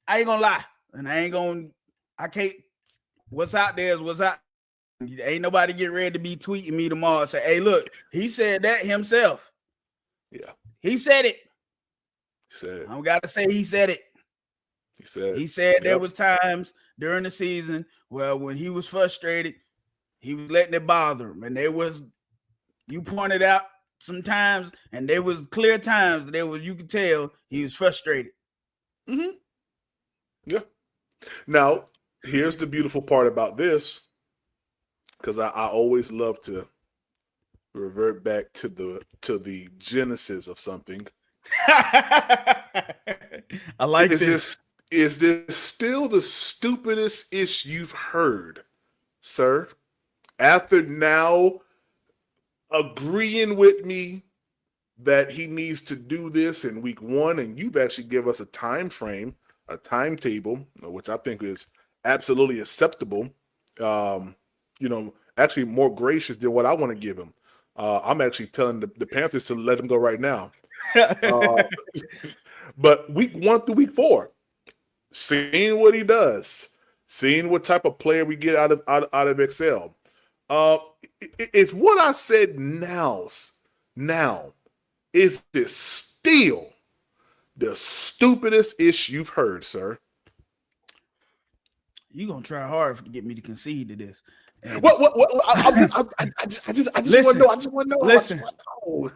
I ain't gonna lie, and I can't. What's out there is what's out. Ain't nobody get ready to be tweeting me tomorrow and say, "Hey, look, he said that himself." Yeah, he said it. He said it. I gotta say, he said it. He said there was times during the season where when he was frustrated, he was letting it bother him. And you pointed out sometimes, and there was clear times that you could tell he was frustrated. Yeah. Now, here's the beautiful part about this, because I always love to revert back to the genesis of something. I like this. Is this still the stupidest ish you've heard sir, after now agreeing with me that he needs to do this in week 1, and you've actually given us a time frame, a timetable, which I think is absolutely acceptable. Actually more gracious than what I want to give him. I'm actually telling the Panthers to let him go right now. But week 1 through week 4, seeing what he does, seeing what type of player we get out of Excel. It's what I said now. Now, is this still the stupidest ish you've heard, sir? You're going to try hard to get me to concede to this. And what? I just want to know. I just want to know.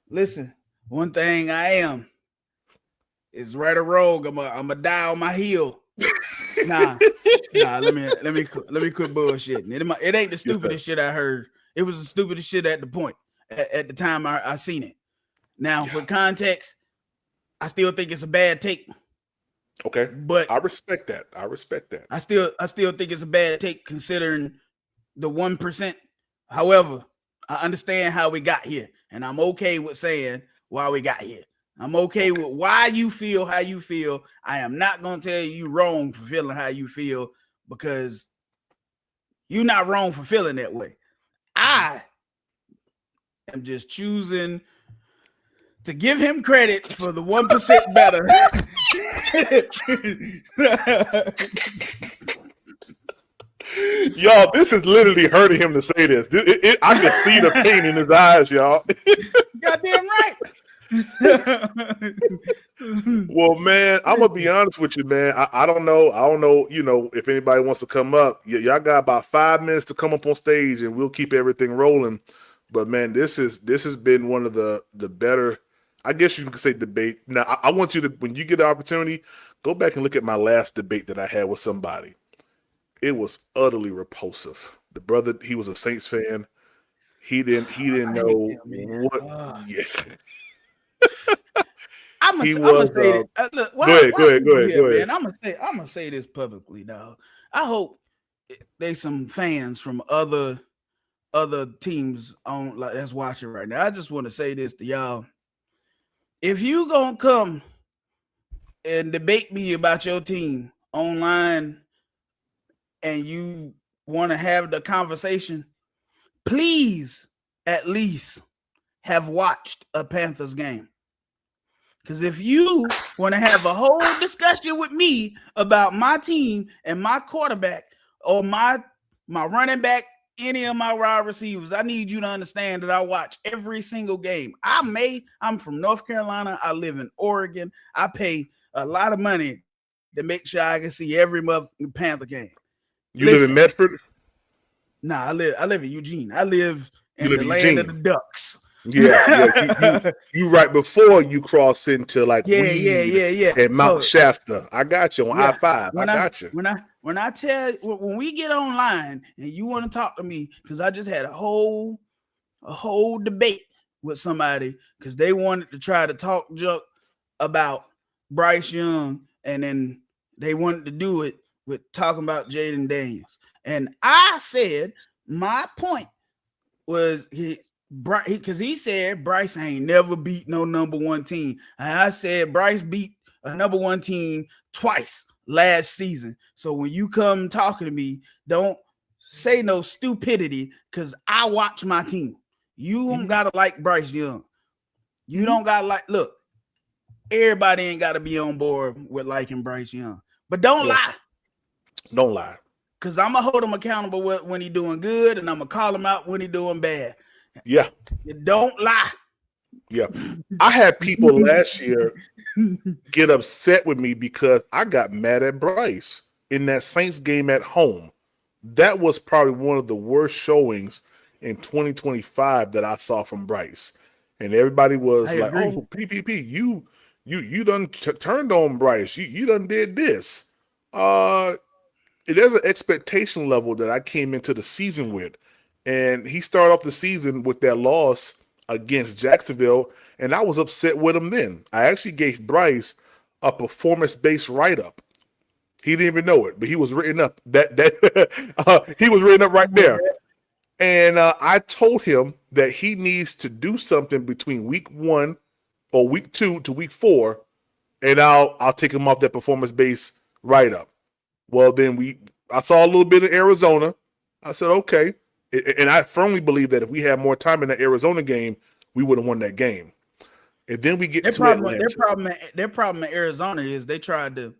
Listen, one thing I am is right or wrong. I'm a die on my heel. Nah. Let me quit bullshitting. It ain't the stupidest shit I heard. It was the stupidest shit at the point at the time I seen it. Now, for context, I still think it's a bad take. Okay, but I respect that. I still think it's a bad take considering the 1%. However, I understand how we got here, and I'm okay with saying why we got here. I'm okay with why you feel how you feel. I am not going to tell you wrong for feeling how you feel, because you're not wrong for feeling that way. I am just choosing to give him credit for the 1% better. Y'all, this is literally hurting him to say this. I can see the pain in his eyes, y'all. Goddamn right. Well, man, I'm gonna be honest with you, man. I don't know. If anybody wants to come up, y'all got about 5 minutes to come up on stage, and we'll keep everything rolling. But man, this has been one of the better, I guess you can say, debate. Now, I want you to, when you get the opportunity, go back and look at my last debate that I had with somebody. It was utterly repulsive. The brother, he was a Saints fan. He didn't know what. Yeah. I'm gonna say this. Look, go ahead. Man, I'm gonna say this publicly, dog. I hope there's some fans from other teams on that's watching right now. I just want to say this to y'all. If you gonna come and debate me about your team online, and you want to have the conversation, please at least have watched a Panthers game. Because if you want to have a whole discussion with me about my team and my quarterback or my running back, any of my wide receivers, I need you to understand that I watch every single game. I'm from North Carolina. I live in Oregon. I pay a lot of money to make sure I can see every Panther game. You live in Medford? Nah, I live in Eugene. I live in the land of the Ducks. Yeah. You right before you cross into yeah. And Mount Shasta. I got you on I-5. I got you. When we get online and you want to talk to me, because I just had a whole debate with somebody because they wanted to try to talk junk about Bryce Young, and then they wanted to do it with talking about Jaden Daniels. And I said my point was because he said Bryce ain't never beat no number one team. And I said Bryce beat a number one team twice last season. So when you come talking to me, don't say no stupidity, because I watch my team. You don't gotta like Bryce Young. You don't gotta look, everybody ain't gotta be on board with liking Bryce Young. But don't lie. Don't lie. Because I'm going to hold him accountable when he doing good, and I'm going to call him out when he doing bad. Yeah. Don't lie. Yeah. I had people last year get upset with me because I got mad at Bryce in that Saints game at home. That was probably one of the worst showings in 2025 that I saw from Bryce. And everybody was like, oh, PPP, you done turned on Bryce. You done did this. There's an expectation level that I came into the season with. And he started off the season with that loss against Jacksonville, and I was upset with him then. I actually gave Bryce a performance-based write-up. He didn't even know it, but he was written up. He was written up right there. And I told him that he needs to do something between week 1 or week 2 to week 4, and I'll take him off that performance-based write-up. Well, then I saw a little bit of Arizona. I said, okay. And I firmly believe that if we had more time in that Arizona game, we would have won that game. And then we get to Atlanta. Their problem in Arizona is they tried to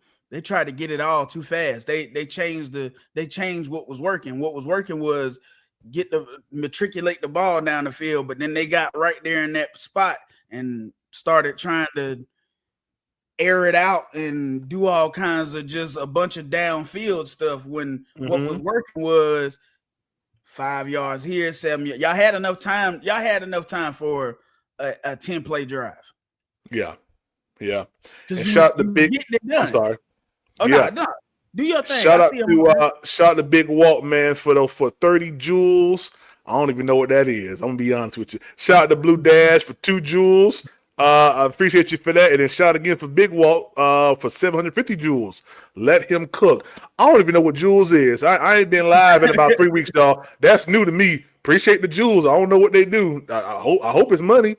get it all too fast. They changed what was working. What was working was matriculate the ball down the field, but then they got right there in that spot and started trying to air it out and do all kinds of just a bunch of downfield stuff when what was working was 5 yards here, 7 yards. Y'all had enough time for a 10-play drive. Yeah. And shout the big. I'm sorry. Oh yeah. No. Do your thing. Shout out to Big Walt, man, for 30 joules. I don't even know what that is. I'm gonna be honest with you. Shout out to Blue Dash for 2 joules. I appreciate you for that. And then shout out again for Big Walt for 750 joules. Let him cook. I don't even know what joules is. I ain't been live in about 3 weeks, y'all. That's new to me. Appreciate the joules. I don't know what they do. I hope it's money.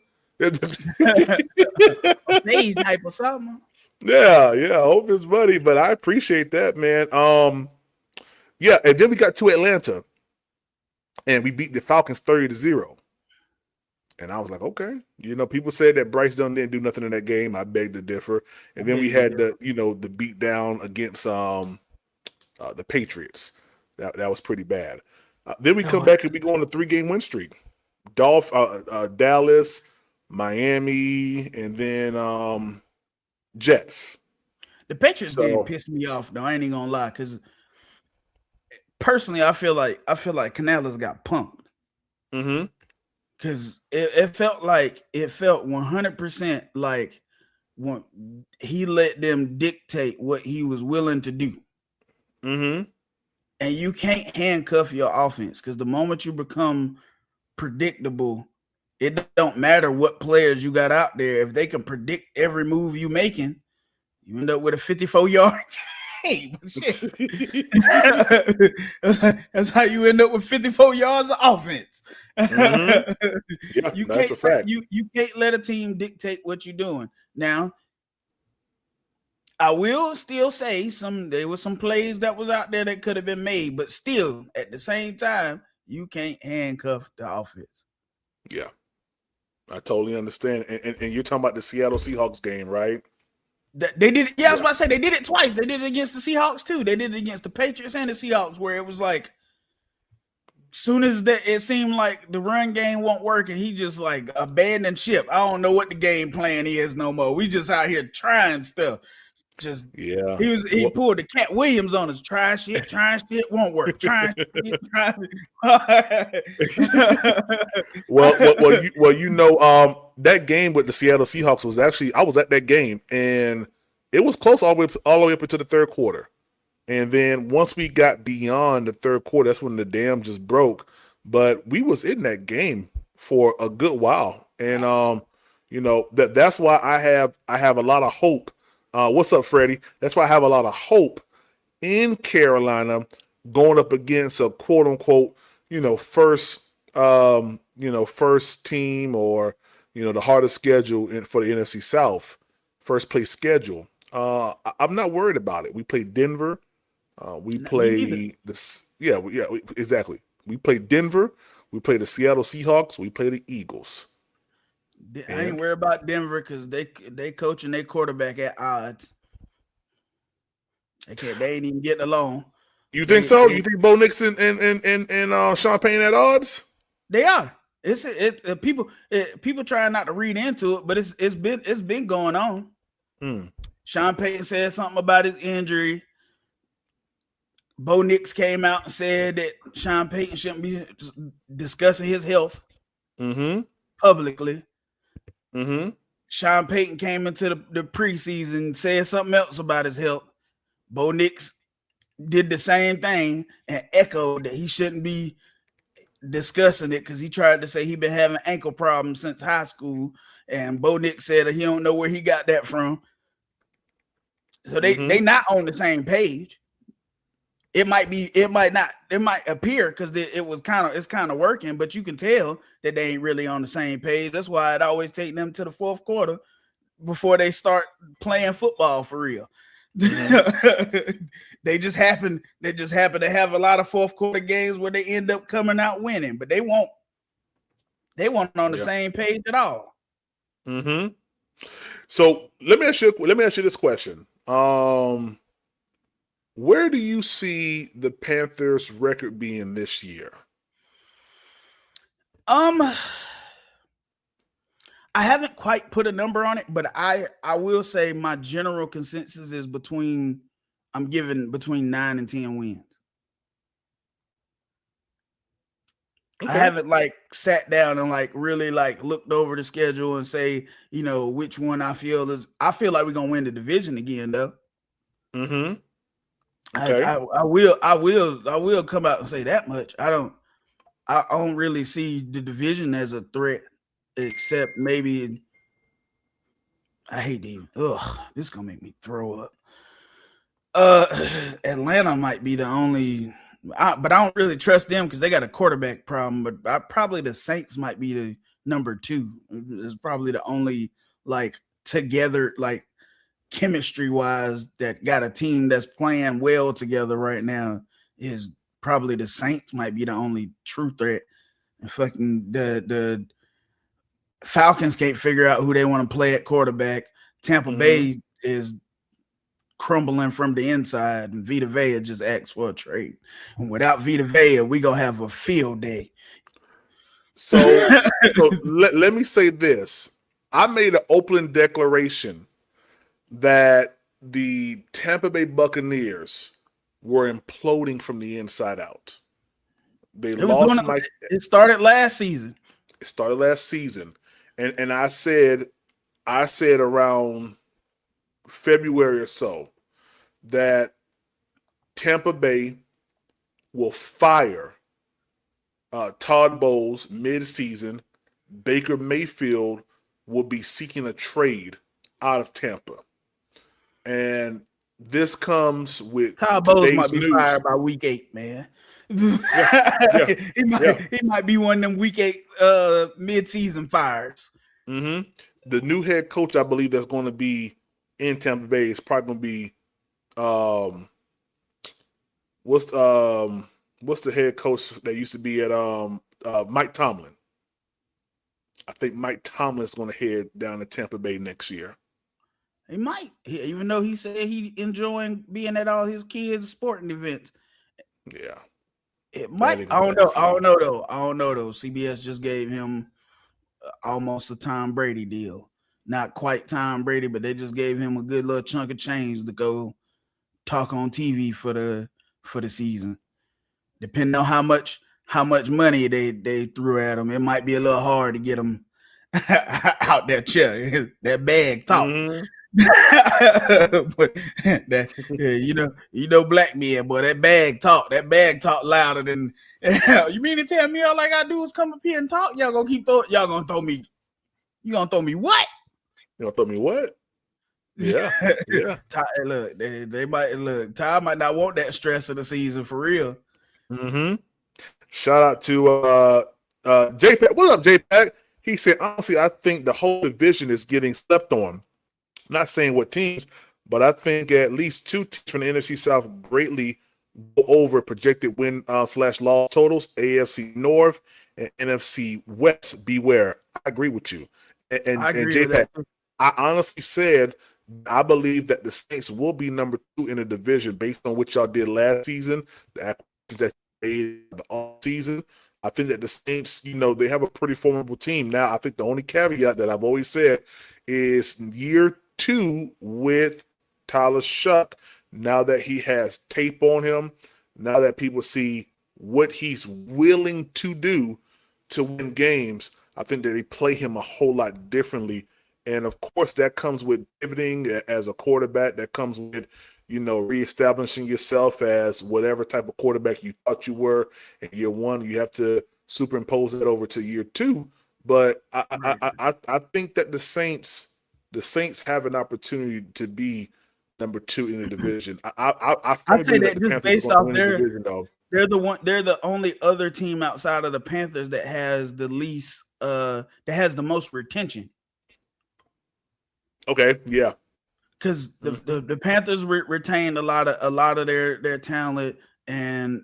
Stage type or something. Yeah, I hope it's money, but I appreciate that, man. Yeah, and then we got to Atlanta, and we beat the Falcons 30-0. And I was like, okay. People said that Bryce Young didn't do nothing in that game. I beg to differ. And then we had the beat down against the Patriots. That was pretty bad. Then we come back and we go on a 3-game win streak. Dallas, Miami, and then Jets. The Patriots game pissed me off, though. I ain't even gonna lie, because personally, I feel like Canales got punked. Mm-hmm. Because it felt 100% like when he let them dictate what he was willing to do. Mm-hmm. And you can't handcuff your offense, because the moment you become predictable, it don't matter what players you got out there. If they can predict every move you making, you end up with a 54-yard game. That's how you end up with 54 yards of offense. Mm-hmm. Yeah, that's a fact. You can't let a team dictate what you're doing. Now, I will still say there were some plays that was out there that could have been made, but still, at the same time, you can't handcuff the offense. Yeah, I totally understand. And you're talking about the Seattle Seahawks game, right? They did it. Yeah, I was about to say they did it twice. They did it against the Seahawks too. They did it against the Patriots and the Seahawks, where it was like, soon as it seemed like the run game won't work, and he just like abandoned ship. I don't know what the game plan is no more. We just out here trying stuff. Just he pulled the Cat Williams on us. Trying shit won't work. Trying shit. That game with the Seattle Seahawks was actually, I was at that game, and it was close all the way up into the third quarter. And then once we got beyond the third quarter, that's when the dam just broke. But we was in that game for a good while, and that's why I have a lot of hope. What's up, Freddie? That's why I have a lot of hope in Carolina going up against a quote unquote, first team, or the hardest schedule for the NFC South, first place schedule. I'm not worried about it. We play Denver. We play exactly. We play Denver. We play the Seattle Seahawks. We play the Eagles. I ain't worried about Denver because they coaching their quarterback at odds. They ain't even getting along. You think so? You think Bo Nix and Sean Payton at odds? They are. People trying not to read into it, but it's been going on. Sean Payton said something about his injury. Bo Nix came out and said that Sean Payton shouldn't be discussing his health publicly. Sean Payton came into the preseason, said something else about his health. Bo Nix did the same thing and echoed that he shouldn't be discussing it because he tried to say he'd been having ankle problems since high school, and Bo Nix said that he don't know where he got that from. So they not on the same page. It might appear because it's kind of working, but you can tell that they ain't really on the same page. That's why it always take them to the fourth quarter before they start playing football for real. They just happen to have a lot of fourth quarter games where they end up coming out winning, but they won't on the same page at all. So let me ask you this question. Where do you see the Panthers' record being this year? I haven't quite put a number on it, but I will say my general consensus is I'm giving between 9 and 10 wins. Okay. I haven't sat down and really looked over the schedule and say, which one I feel like we're gonna win the division again though. Okay. I will come out and say that much. I don't really see the division as a threat, except maybe I hate to even. This is gonna make me throw up. Atlanta might be the only, but I don't really trust them because they got a quarterback problem. But probably the Saints might be the number 2. It's probably the only together chemistry wise that got a team that's playing well together right now. Is probably the Saints might be the only true threat. And fucking the Falcons can't figure out who they want to play at quarterback. Tampa Bay is crumbling from the inside, and Vita Vea just asked for a trade. And without Vita Vea, we're going to have a field day. So let me say this. I made an opening declaration that the Tampa Bay Buccaneers were imploding from the inside out. It started last season. And I said around February or so that Tampa Bay will fire Todd Bowles mid-season. Baker Mayfield will be seeking a trade out of Tampa. And this comes with Todd Bowles might be fired by week 8, man. He might be one of them week 8 mid-season fires. The new head coach, I believe, that's going to be in Tampa Bay is probably going to be what's the head coach that used to be at Mike Tomlin. I think Mike Tomlin is going to head down to Tampa Bay next year. He might, even though he said he enjoying being at all his kids' sporting events. Yeah, it might. I don't know though. CBS just gave him almost a Tom Brady deal. Not quite Tom Brady, but they just gave him a good little chunk of change to go talk on TV for the season. Depending on how much money they threw at him, it might be a little hard to get him out that chair. That bag talk. But black men, boy, that bag talk louder than you mean to tell me all I gotta do is come up here and talk? Y'all gonna throw me what? You gonna throw me what? Yeah. Look, they might look. Ty might not want that stress of the season for real. Shout out to JPEG. What's up, JPEG? He said, honestly, I think the whole division is getting slept on. Not saying what teams, but I think at least 2 teams from the NFC South greatly go over projected win / loss totals. AFC North and NFC West. Beware. I agree with you. And JPEG, I honestly said I believe that the Saints will be number 2 in the division based on what y'all did last season, the acquisitions that you made the offseason. I think that the Saints, they have a pretty formidable team. Now, I think the only caveat that I've always said is year 2 with Tyler Shuck, now that he has tape on him, now that people see what he's willing to do to win games, I think that they play him a whole lot differently. And, of course, that comes with pivoting as a quarterback. That comes with, reestablishing yourself as whatever type of quarterback you thought you were in year 1. You have to superimpose that over to year 2. But I think that the Saints have an opportunity to be number 2 in the division. I I'd firmly say believe that that the just Panthers based are off going to win the division, though. they're the only other team outside of the Panthers that has the least that has the most retention. Okay, yeah. Because the Panthers retained a lot of their talent and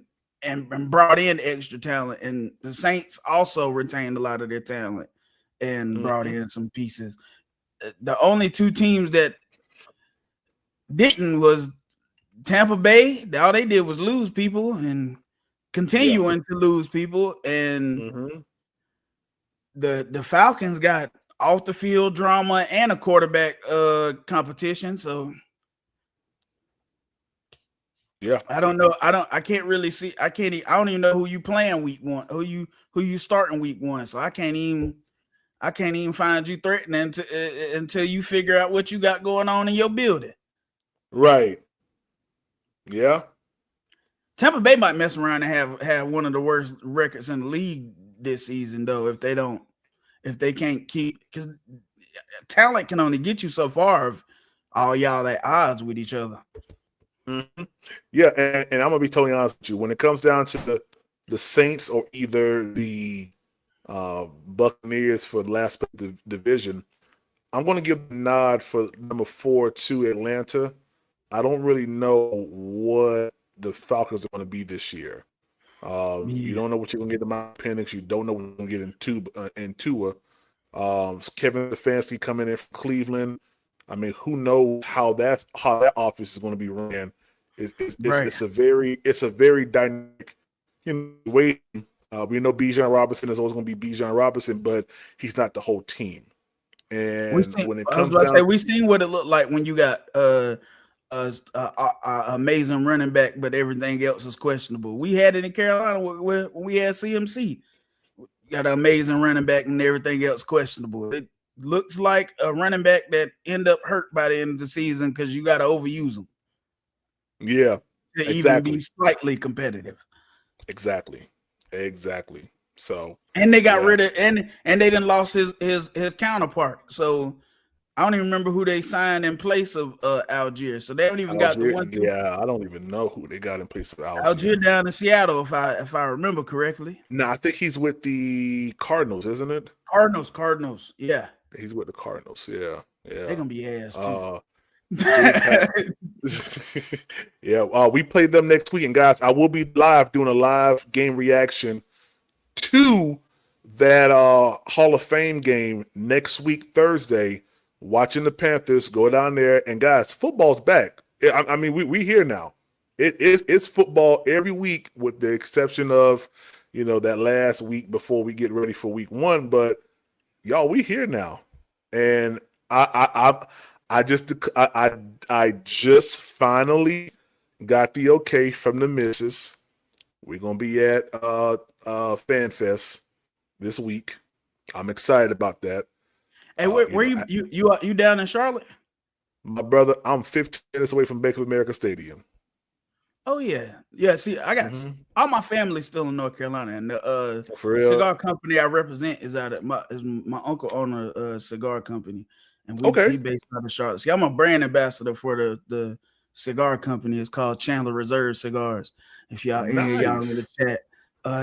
brought in extra talent, and the Saints also retained a lot of their talent and brought in some pieces. The only 2 teams that didn't was Tampa Bay. All they did was lose people and continuing to lose people, and the Falcons got off the field drama and a quarterback competition. So yeah, I don't know. I can't really see. I don't even know who you playing week 1, who you starting week 1. So I can't even find you threatening until you figure out what you got going on in your building. right. Yeah. Tampa Bay might mess around and have one of the worst records in the league this season, though, if they can't keep, because talent can only get you so far if all y'all at odds with each other. Yeah, and I'm gonna be totally honest with you. When it comes down to the Saints or either the Buccaneers for the last division, I'm gonna give the nod for number 4 to Atlanta. I don't really know what the Falcons are going to be this year. You don't know what you're going to get in Mount Penix. You don't know what you're going to get in Tua. Kevin Stefanski coming in from Cleveland. I mean, who knows how that office is going to be ran? It's a very dynamic way. We know Bijan Robinson is always going to be Bijan Robinson, but he's not the whole team. And when it comes down, we seen what it looked like when you got amazing running back, but everything else is questionable. We had it in Carolina when we had CMC. Got an amazing running back and everything else questionable. It looks like a running back that end up hurt by the end of the season because you got to overuse them. Yeah, to even be slightly competitive. Exactly. So and they got rid of and they didn't lost his counterpart. So I don't even remember who they signed in place of Algier. So they haven't even got the 1-2. Yeah, I don't even know who they got in place of Algier. Algier down in Seattle, if I remember correctly. No, I think he's with the Cardinals, isn't it? Cardinals. Yeah. He's with the Cardinals. Yeah. They're gonna be ass too. We play them next week, and guys, I will be doing a live game reaction to that Hall of Fame game next week, Thursday. Watching the Panthers go down there, and guys, football's back. I mean, we here now. It's football every week, with the exception of that last week before we get ready for week 1. But y'all, we here now, and I just finally got the okay from the missus. We're gonna be at FanFest this week. I'm excited about that. Hey, where you down in Charlotte? My brother, I'm 15 minutes away from Bank of America Stadium. Oh yeah. See, I got all my family still in North Carolina, and the cigar company I represent is my uncle owns a cigar company, and we based out of Charlotte. See, I'm a brand ambassador for the cigar company. It's called Chandler Reserve Cigars. If y'all any of y'all in the chat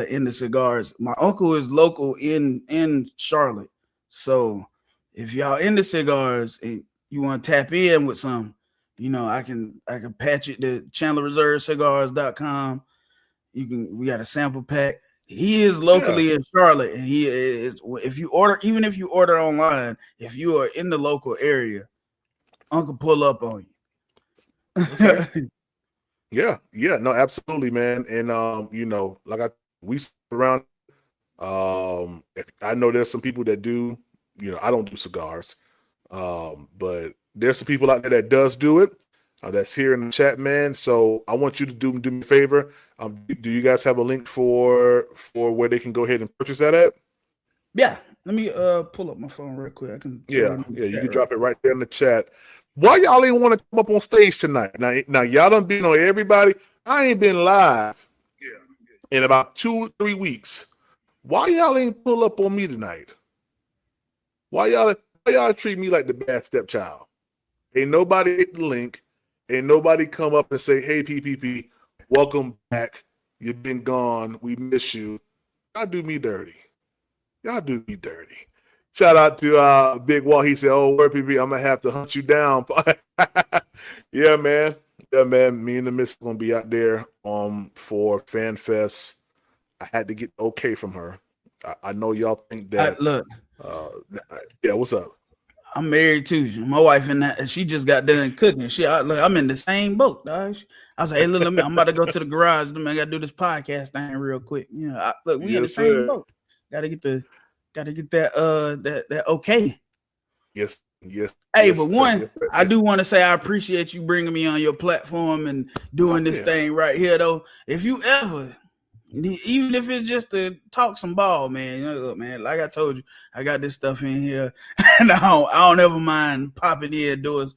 in the cigars, my uncle is local in Charlotte, so if y'all into cigars and you want to tap in with some, I can patch it to ChandlerReserveCigars.com. We got a sample pack. He is locally in Charlotte, and he is. If you order online, if you are in the local area, Uncle pull up on you. Okay. Yeah, no, absolutely, man. And we around. If I know there's some people that do. I don't do cigars, but there's some people out there that does do it. That's here in the chat, man. So I want you to do me a favor. Do you guys have a link for where they can go ahead and purchase that at? Yeah. Let me pull up my phone real quick. I can. You can drop it right there in the chat. Why y'all ain't want to come up on stage tonight? Now y'all done been on everybody. I ain't been live in about 2-3 weeks. Why y'all ain't pull up on me tonight? Why y'all treat me like the bad stepchild? Ain't nobody hit the link. Ain't nobody come up and say, "Hey, PPP, welcome back. You've been gone. We miss you." Y'all do me dirty. Y'all do me dirty. Shout out to Big Wall. He said, "Oh, word PPP, I'm gonna have to hunt you down." Yeah, man. Yeah, man. Me and the miss gonna be out there for Fan Fest. I had to get okay from her. I know y'all think that. Look, yeah. What's up? I'm married too. My wife and that, she just got done cooking. I'm in the same boat, dog. I was like, "Hey, look, I'm about to go to the garage. I gotta do this podcast thing real quick." Look, we in the same boat. Gotta get that okay. Yes. Hey, but I do want to say I appreciate you bringing me on your platform and doing this thing right here, though. If you ever, even if it's just to talk some ball, man, look, man, like I told you, I got this stuff in here, and I don't ever mind popping in doors.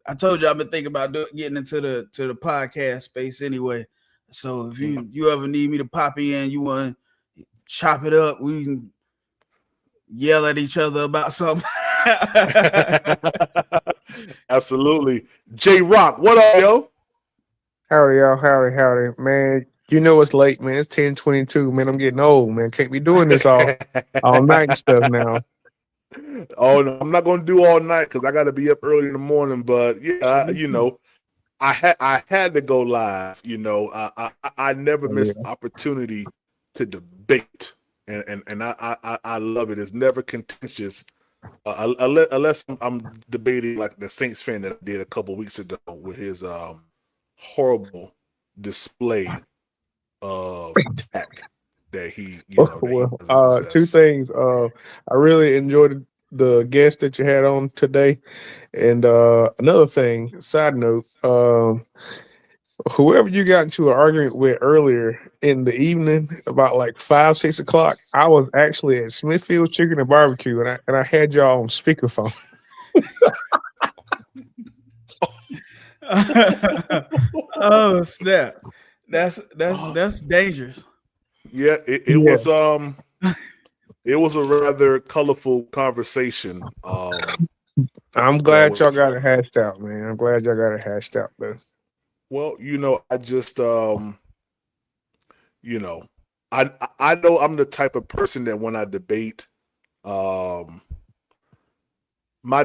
I told you I've been thinking about getting into the podcast space anyway. So if you ever need me to pop in, you want to chop it up, we can yell at each other about something. Absolutely. J Rock, what up, yo? Howdy, y'all. Howdy. Man, you know it's late, man. It's 10:22. Man, I'm getting old, man. Can't be doing this all night and stuff now. Oh, no, I'm not going to do all night because I got to be up early in the morning. But, yeah, I had to go live. I never miss an opportunity to debate. And I love it. It's never contentious. Unless I'm debating like the Saints fan that I did a couple weeks ago with his horrible display of tech that he, two things. I really enjoyed the guest that you had on today, and another thing. Side note. Whoever you got into an argument with earlier in the evening, about like 5, 6 o'clock, I was actually at Smithfield Chicken and Barbecue, and I had y'all on speakerphone. Oh snap! That's dangerous. Yeah, it was it was a rather colorful conversation. I'm glad y'all got it hashed out, man. I'm glad y'all got it hashed out, though. Well, I just, I know I'm the type of person that when I debate, my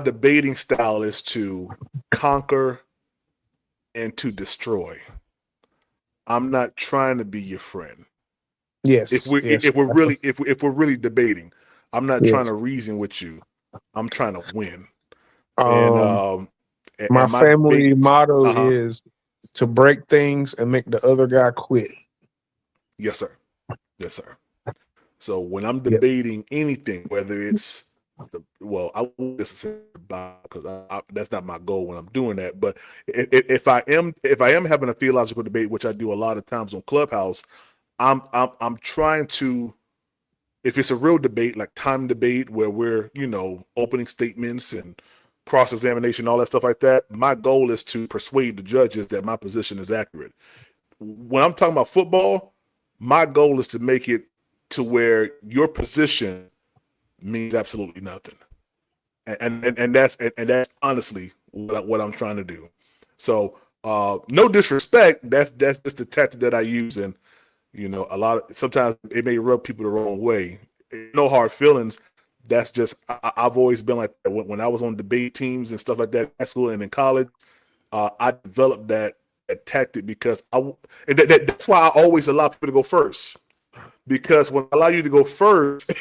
debating style is to conquer and to destroy. I'm not trying to be your friend. Yes. If we're really debating, I'm not trying to reason with you. I'm trying to win. My family motto is to break things and make the other guy quit. Yes, sir. So when I'm debating anything, whether it's I won't necessarily because that's not my goal when I'm doing that. But if I am having a theological debate, which I do a lot of times on Clubhouse, I'm trying to, if it's a real debate, like time debate where we're opening statements and cross-examination, all that stuff like that, my goal is to persuade the judges that my position is accurate. When I'm talking about football, my goal is to make it to where your position means absolutely nothing. And that's honestly what I'm trying to do. So no disrespect, that's just the tactic that I use, and sometimes it may rub people the wrong way. No hard feelings. That's just I've always been like that. When I was on debate teams and stuff like that in high school and in college, I developed that tactic because that's why I always allow people to go first. Because when I allow you to go first,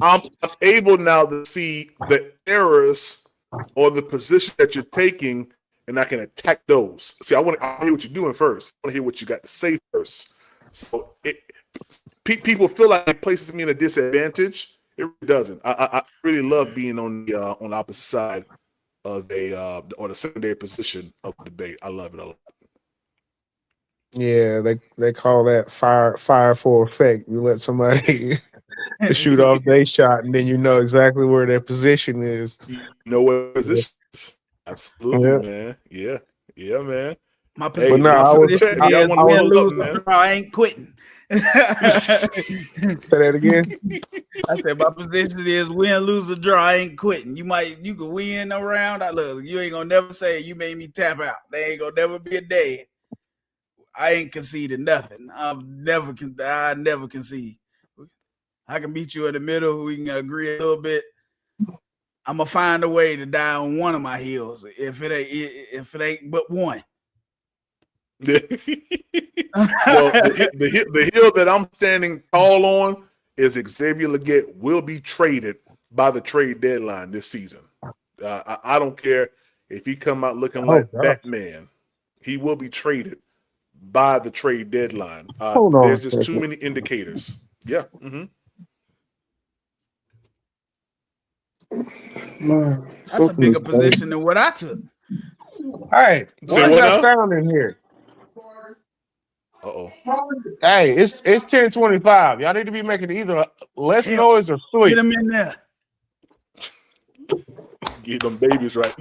I'm able now to see the errors or the position that you're taking, and I can attack those. See, I hear what you're doing first. I want to hear what you got to say first. So people feel like it places me in a disadvantage. It really doesn't. I really love being on the opposite side of or the secondary position of the debate. I love it a lot. Yeah, they call that fire for effect. You let somebody shoot off their shot, and then you know exactly where their position is. You know what position is. Absolutely, man. Yeah, man. My position I ain't quitting. Say that again. I said my position is win, lose, or draw. I ain't quitting. You can win a round. Look, you ain't gonna never say you made me tap out. There ain't gonna never be a day. I ain't conceded nothing. I never concede. I can beat you in the middle. We can agree a little bit. I'm gonna find a way to die on one of my heels. If it ain't but one. Well, the hill that I'm standing tall on is Xavier Legette will be traded by the trade deadline this season. I don't care if he come out looking like Batman. He will be traded by the trade deadline. There's just too many indicators. Yeah. Mm-hmm. That's a bigger position than what I took. Hey, what's that sound in here? Uh-oh. Hey, it's 10:25. Y'all need to be making either less noise or sweet. Get them in there. Get them babies right.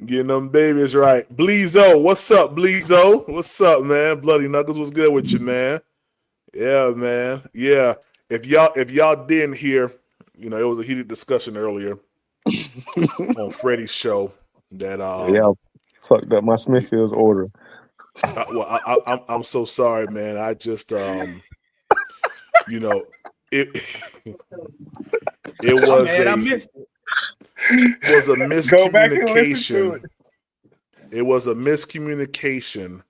Getting them babies right. Bleezo, what's up, Bleezo? What's up, man? Bloody Knuckles, what's good with you, man? Yeah, man. Yeah. If y'all didn't hear, it was a heated discussion earlier on Freddie's show that fucked up my Smithfield's order. I'm so sorry, man. I just it was I missed it. It was a miscommunication. It was a miscommunication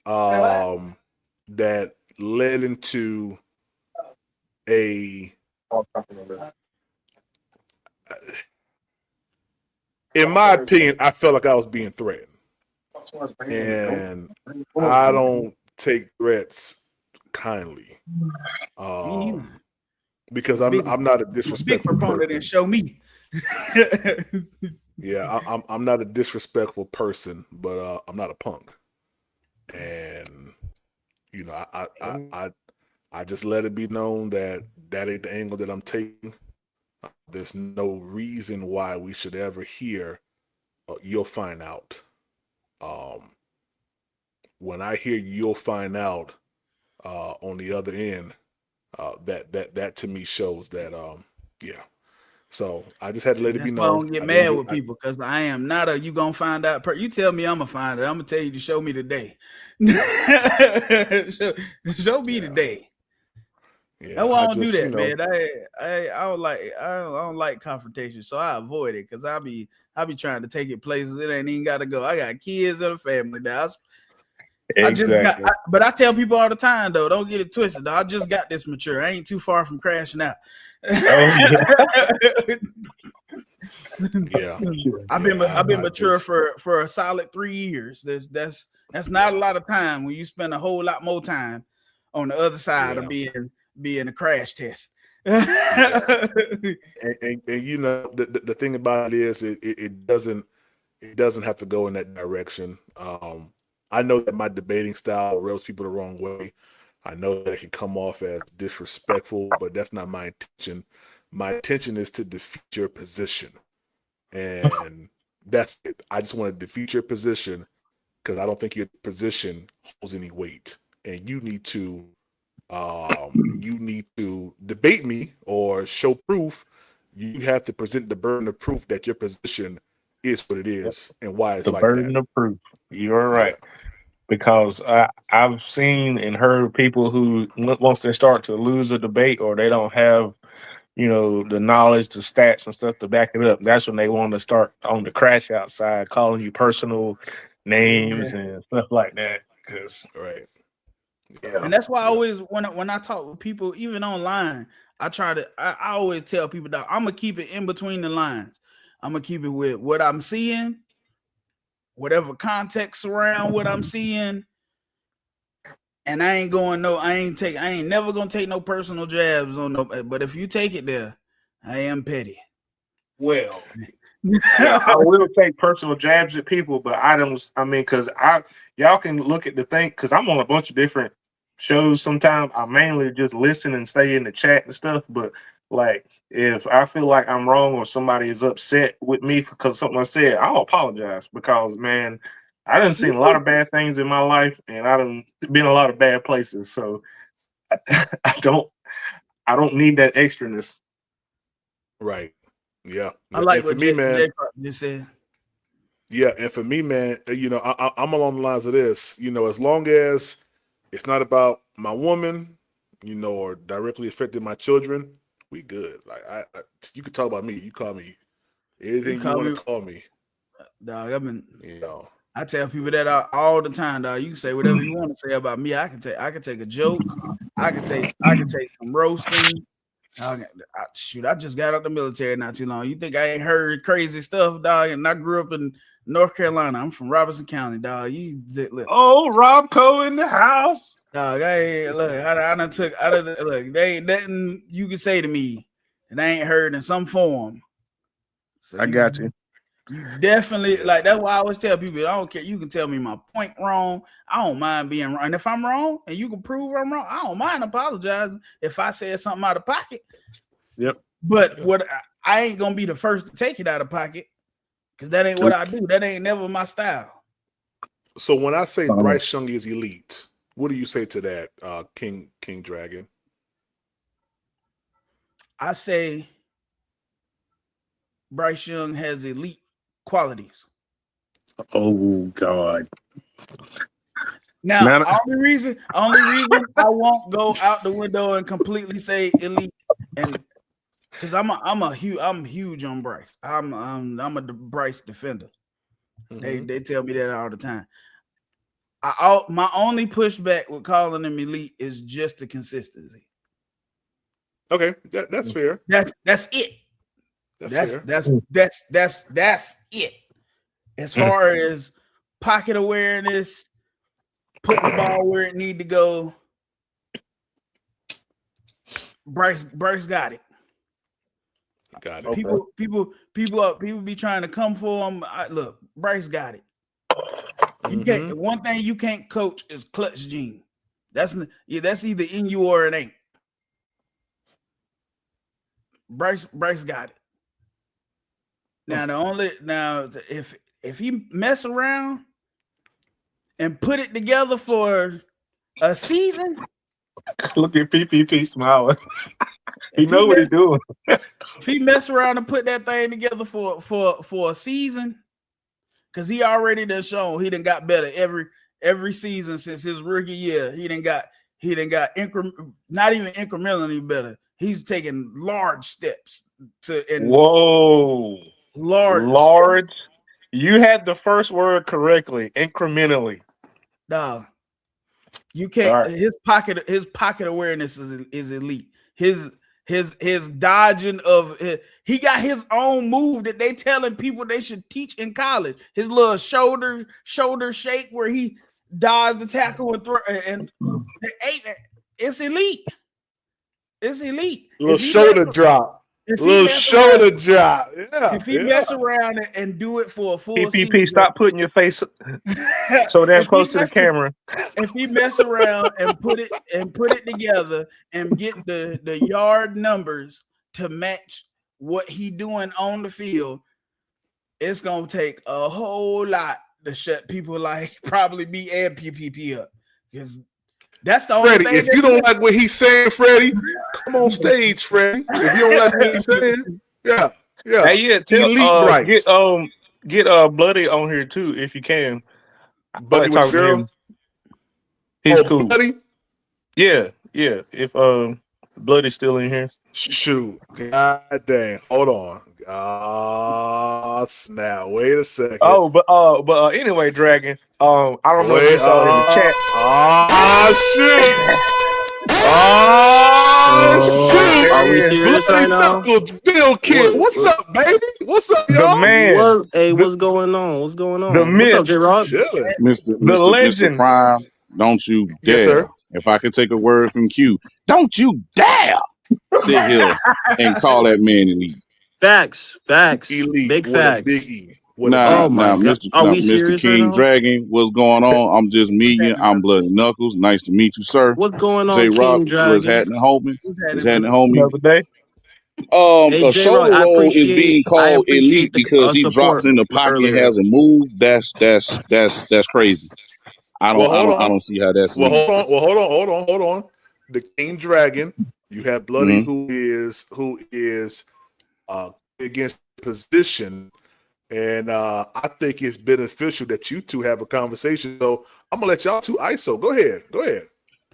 that led into in my opinion, I felt like I was being threatened. And I don't take threats kindly. Because I'm not a disrespectful big proponent and show me. Yeah, I'm not a disrespectful person, but I'm not a punk. And I just let it be known that ain't the angle that I'm taking. There's no reason why we should ever hear you'll find out. When I hear you'll find out on the other end, that to me shows that So I just had to let it be known. I don't get mad with people because I am not a you gonna find out. You tell me I'm gonna find it. I'm gonna tell you to show me today. show me today. Yeah, That's why I don't do that, man. I don't like confrontation, so I avoid it because I be trying to take it places it ain't even got to go. I got kids and a family now. But I tell people all the time though, don't get it twisted. Though. I just got this mature. I ain't too far from crashing out. Yeah, I've been mature for a solid 3 years. That's not a lot of time when you spend a whole lot more time on the other side of being a crash test. And the thing about it is it doesn't have to go in that direction. I know that my debating style rubs people the wrong way. I know that it can come off as disrespectful, but that's not my intention. My intention is to defeat your position. And that's it. I just want to defeat your position because I don't think your position holds any weight. And you need to debate me or show proof. You have to present the burden of proof that your position is what it is and why it's like that. The burden of proof. You're right. Yeah. Because I've seen and heard people who, once they start to lose a debate or they don't have, the knowledge, the stats and stuff to back it up, that's when they want to start on the crash outside, calling you personal names and stuff like that. Right. Yeah. And that's why I always, when I talk with people, even online, I always tell people that I'm going to keep it in between the lines. I'm going to keep it with what I'm seeing, whatever context around what I'm seeing. And I ain't never going to take no personal jabs on nobody. But if you take it there, I am petty. Well, I will take personal jabs at people, but because y'all can look at the thing, because I'm on a bunch of different shows sometimes. I mainly just listen and stay in the chat and stuff. But like, if I feel like I'm wrong or somebody is upset with me because something I said, I'll apologize because, man, I done seen a lot of bad things in my life, and I done been a lot of bad places. So I don't need that extraness. Right. Yeah. I like and for what me, man. J. just said. Yeah, and for me, man, I'm along the lines of this. As long as it's not about my woman, or directly affecting my children, we good. Like you can talk about me. You call me anything you want to call me. Dog, I tell people that all the time, dog. You can say whatever you want to say about me. I can take a joke. I can take some roasting. I just got out the military not too long. You think I ain't heard crazy stuff, dog? And I grew up in North Carolina. I'm from Robertson County, dog. Look. Oh, Rob Coe in the house. Dog, I look, they ain't nothing you can say to me and I ain't heard in some form. So I got you. You definitely like that's why I always tell people, I don't care. You can tell me my point wrong. I don't mind being wrong. And if I'm wrong and you can prove I'm wrong, I don't mind apologizing if I said something out of pocket. Yep. But what I ain't gonna be the first to take it out of pocket because that ain't what I do. That ain't never my style. So when I say Bryce Young is elite, what do you say to that, King Dragon? I say Bryce Young has elite qualities. Oh God! Now, only reason I won't go out the window and completely say elite, and because I'm huge on Bryce. I'm a Bryce defender. Mm-hmm. They tell me that all the time. My only pushback with calling him elite is just the consistency. Okay, that's fair. That's it. That's it. As far as pocket awareness, putting the ball where it need to go, Bryce got it. Got it. People be trying to come for him. Look, Bryce got it. You can't. One thing you can't coach is clutch gene. That's either in you or it ain't. Bryce got it. Now if he mess around and put it together for a season, look at PPP smiling. He know what he's doing. If he mess around and put that thing together for a season, because he already done shown he done got better every season since his rookie year. He done got not even incrementally better. He's taking large steps large. You had the first word correctly. Incrementally. Dog. You can't. Right. His pocket awareness is elite. His dodging of he got his own move that they telling people they should teach in college. His little shoulder shake where he dodged the tackle and throw and it's elite. It's elite. Little shoulder drop. Shoulder drop. Yeah. If he mess around and do it for a full PPP, season, stop putting your face so damn close to the camera. If he mess around and put it together and get the yard numbers to match what he doing on the field, it's gonna take a whole lot to shut people like probably me and PPP up because. That's the only Freddie, thing. If you don't like what he's saying, Freddie, come on stage, Freddie. If you don't like what he's saying, yeah. Hey, get Bloody on here too if you can. Bloody with Cheryl. He's cool. Bloody? Yeah. If Bloody's still in here. Shoot. God damn. Hold on. Snap. Wait a second. Oh, but anyway, Dragon. I don't know if you saw in the chat. Shit. Are we serious right now? Bill Kid. What's up, baby? What's up, y'all? The man. What's going on? What's going on? The What's up, J-Rod? Mr. Prime, don't you dare. Yes, if I could take a word from Q, don't you dare sit here and call that man elite. Facts. Elite. Big facts. Big E. Mr. King Dragon, what's going on? I'm just meeting. I'm Bloody Knuckles. Nice to meet you, sir. What's going on, J. King Rob, Dragon? what's happening, homie? Another day. Hey, A J-Rock, shoulder roll is being I called elite appreciate the because he drops support in the pocket and earlier. has a move. That's crazy. Well, hold I on. don't see how that's Well, elite. hold on. The King Dragon. You have Bloody, who is against position, and I think it's beneficial that you two have a conversation. So I'm gonna let y'all two ISO. Go ahead.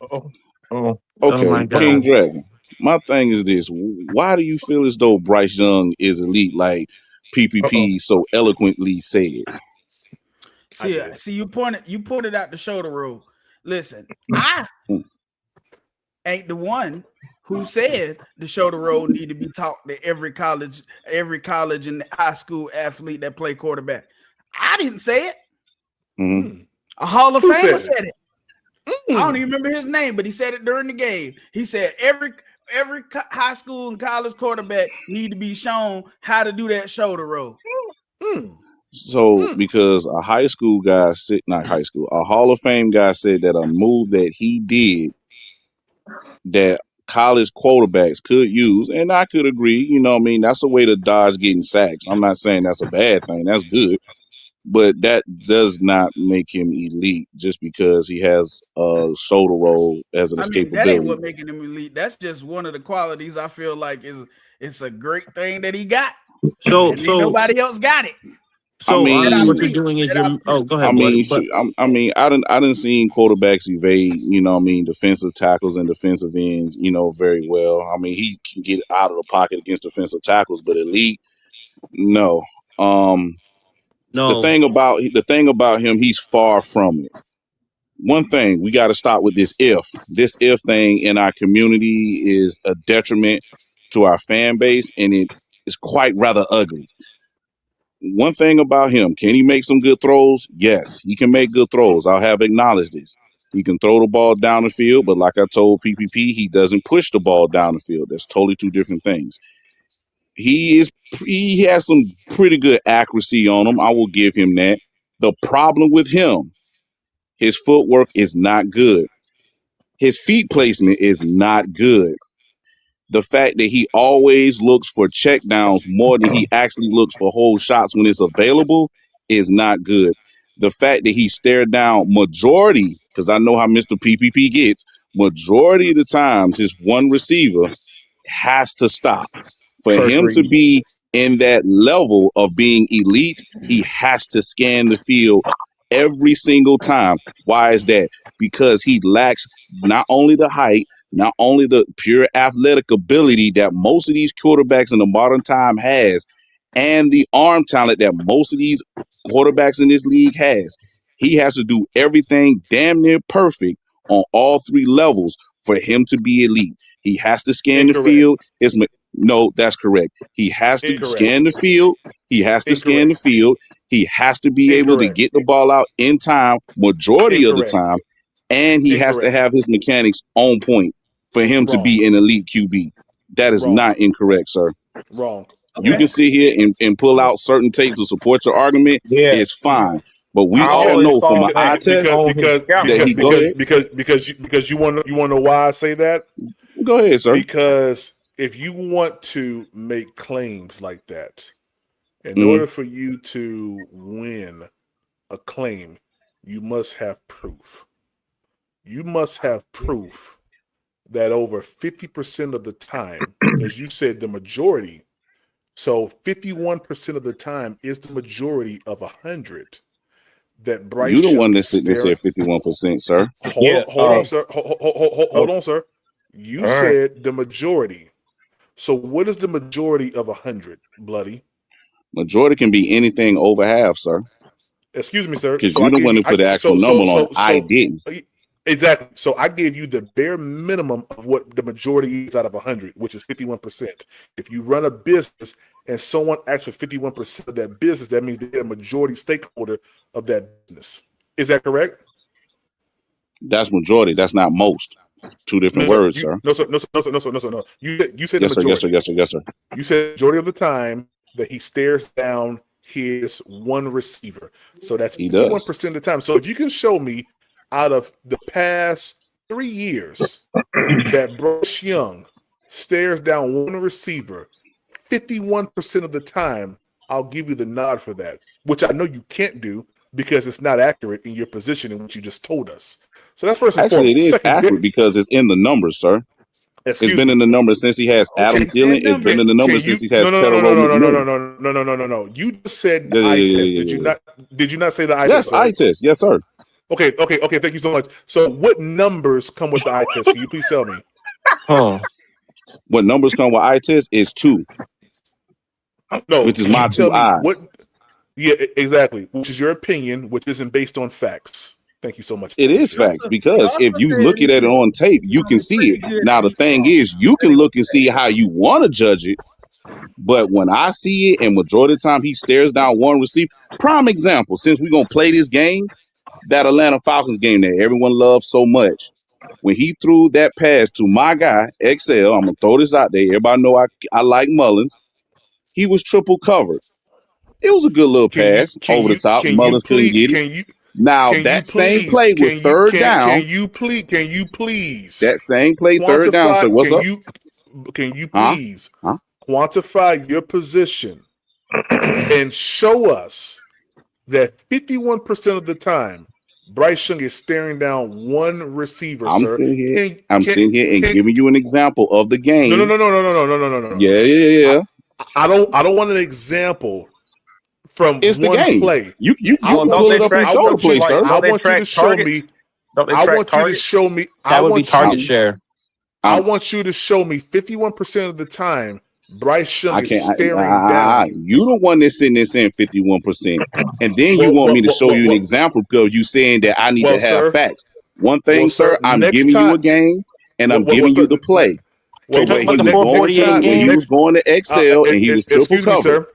Oh Okay, my King God. Dragon. My thing is this: why do you feel as though Bryce Young is elite, like PPP so eloquently said? See, you pointed out the shoulder roll. Listen, I ain't the one who said the shoulder roll need to be taught to every college and high school athlete that play quarterback. I didn't say it. Mm-hmm. A Hall of Who Famer said said it. I don't even remember his name, but he said it during the game. He said every high school and college quarterback need to be shown how to do that shoulder roll. So, because a high school guy not high school, a Hall of Fame guy said that a move that he did that college quarterbacks could use, and I could agree, you know what I mean? That's a way to dodge getting sacks. I'm not saying that's a bad thing. That's good. But that does not make him elite just because he has a shoulder roll as an I mean, that ain't escapability. what making him elite. That's just one of the qualities I feel like it's a great thing that he got. So And ain't nobody else got it. I mean, what you're doing is you're. Oh, go ahead, bud. But I didn't seen quarterbacks evade, you know what I mean, defensive tackles and defensive ends, you know, very well. I mean, he can get out of the pocket against defensive tackles, but elite, no. The no. thing about him, he's far from it. One thing, we got to stop with this if. This if thing in our community is a detriment to our fan base, and it is quite rather ugly. One thing about him, can he make some good throws? Yes, he can make good throws. I'll have acknowledged this. He can throw the ball down the field, but like I told PPP, he doesn't push the ball down the field. That's totally two different things. He has some pretty good accuracy on him. I will give him that. The problem with him, his footwork is not good. His feet placement is not good. The fact that he always looks for checkdowns more than he actually looks for whole shots when it's available is not good. The fact that he stared down majority, because I know how Mr. PPP gets, majority of the times his one receiver has to stop. For him to be in that level of being elite, he has to scan the field every single time. Why is that? Because he lacks not only the height, not only the pure athletic ability that most of these quarterbacks in the modern time has, and the arm talent that most of these quarterbacks in this league has. He has to do everything damn near perfect on all three levels for him to be elite. He has to scan the Incorrect. field. No, that's correct. He has to Incorrect. scan the field. He has to scan the field. He has to be able to get the ball out in time, majority of the time, and he has to have his mechanics on point for him to be an elite QB. That is not incorrect, sir. Wrong. You can sit here and pull out certain tapes to support your argument. Yeah. It's fine. But we I all always know from thought an eye that test because you want to know why I say that? Go ahead, sir. Because if you want to make claims like that, in order for you to win a claim, you must have proof. You must have proof that over 50% of the time, because you said the majority, so 51% of the time is the majority of 100 that Bryce You the one Young that said 51%, sir. Hold on, sir. Hold on, sir. You said the majority. So what is the majority of 100, Bloody? Majority can be anything over half, sir. Excuse me, sir. Because you're the one who put the actual number on it. I didn't. Exactly. So I gave you the bare minimum of what the majority is out of 100, which is 51%. If you run a business and someone asks for 51% of that business, that means they're a majority stakeholder of that business. Is that correct? That's majority. That's not most. Two different words, sir. No, sir. You said yes, the majority. Yes, sir. You said majority of the time that he stares down his one receiver. So that's 51% of the time. So if you can show me out of the past 3 years that Bryce Young stares down one receiver 51% of the time, I'll give you the nod for that, which I know you can't do because it's not accurate in your position in what you just told us. So that's first and Actually, foremost. it is accurate because it's in the numbers, sir. It's been in the numbers since he has Adam Thielen. It's been in the numbers since he has Tedero McMillan. No. You just said the eye test. Did you not? Did you not say the eye test? Yes, eye test. Yes, sir. Okay. Thank you so much. So, what numbers come with the eye test? Can you please tell me? What numbers come with eye test is 2. No, which is my 2 eyes. Yeah, exactly. Which is your opinion, which isn't based on facts. Thank you so much. It is facts because if you look at it on tape, you can see it. Now, the thing is, you can look and see how you want to judge it. But when I see it, and majority of the time he stares down one receiver. Prime example, since we're going to play this game, that Atlanta Falcons game that everyone loves so much. When he threw that pass to my guy, XL, I'm going to throw this out there. Everybody know I like Mullins. He was triple covered. It was a good little pass over the top. Mullins couldn't get it. Now, that same play was third down. Can you please? That same play, third down. So what's up? Can you please quantify your position and show us that 51% of the time Bryce Young is staring down one receiver, I'm sir? sitting here and giving you an example of the game. No. Yeah. I don't want an example from it's one the game. play. You can pull it up and show the play, sir. I want you to show me. I want you to show me. That would be target share. I want you to show me 51% of the time Bryce Young is staring down. You the one that's sitting there saying 51%. And then you want me to show you an example because you saying that I need to have facts. One thing, sir, I'm giving you a game and I'm giving you the play. So when he was going to XL and he was triple covered.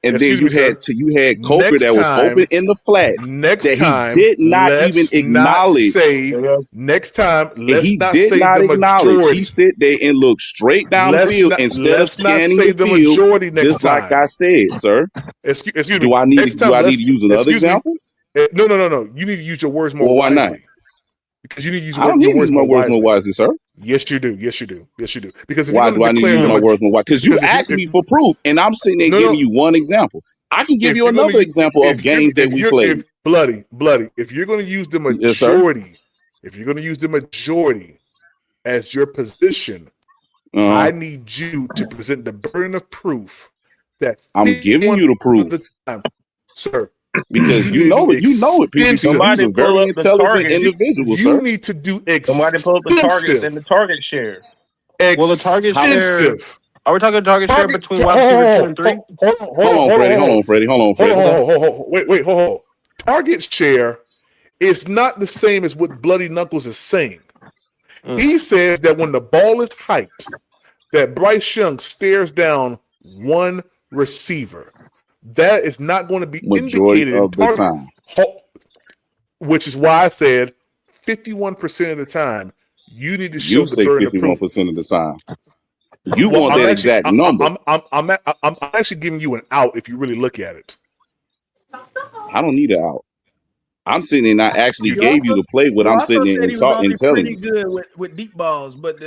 And then you had Coker that was open in the flats that he did not even acknowledge. Next time, he did not acknowledge. He sit there and look straight down the field instead of scanning the field, just like I said, sir. Excuse me. Do I need to use another example? No. You need to use your words more wisely. Why not? Because you need to use I don't need to use my words more wisely, sir. Yes, you do. Because why do I need to use my words more wisely? Because you asked me for proof, and I'm sitting there giving you one example. I can give you another example of games that we played. Bloody. If you're going to use the majority, as your position, I need you to present the burden of proof that I'm giving you the proof, sir. Because you know it, PPC. He's a very intelligent individual, sir. You need to do somebody pull up the targets and the target share. Well, the target share. Are we talking target share between wide receiver 2 and 3? Hold on, Freddie. Wait. Target share is not the same as what Bloody Knuckles is saying. He says that when the ball is hyped, that Bryce Young stares down one receiver. That is not going to be indicated of the time. Which is why I said 51% of the time you need to show you say 51% of the time. You want that exact number. I'm actually giving you an out if you really look at it. I don't need an out. I'm sitting there and I actually gave you the play what I'm sitting there and talking and telling you. Good with deep balls, but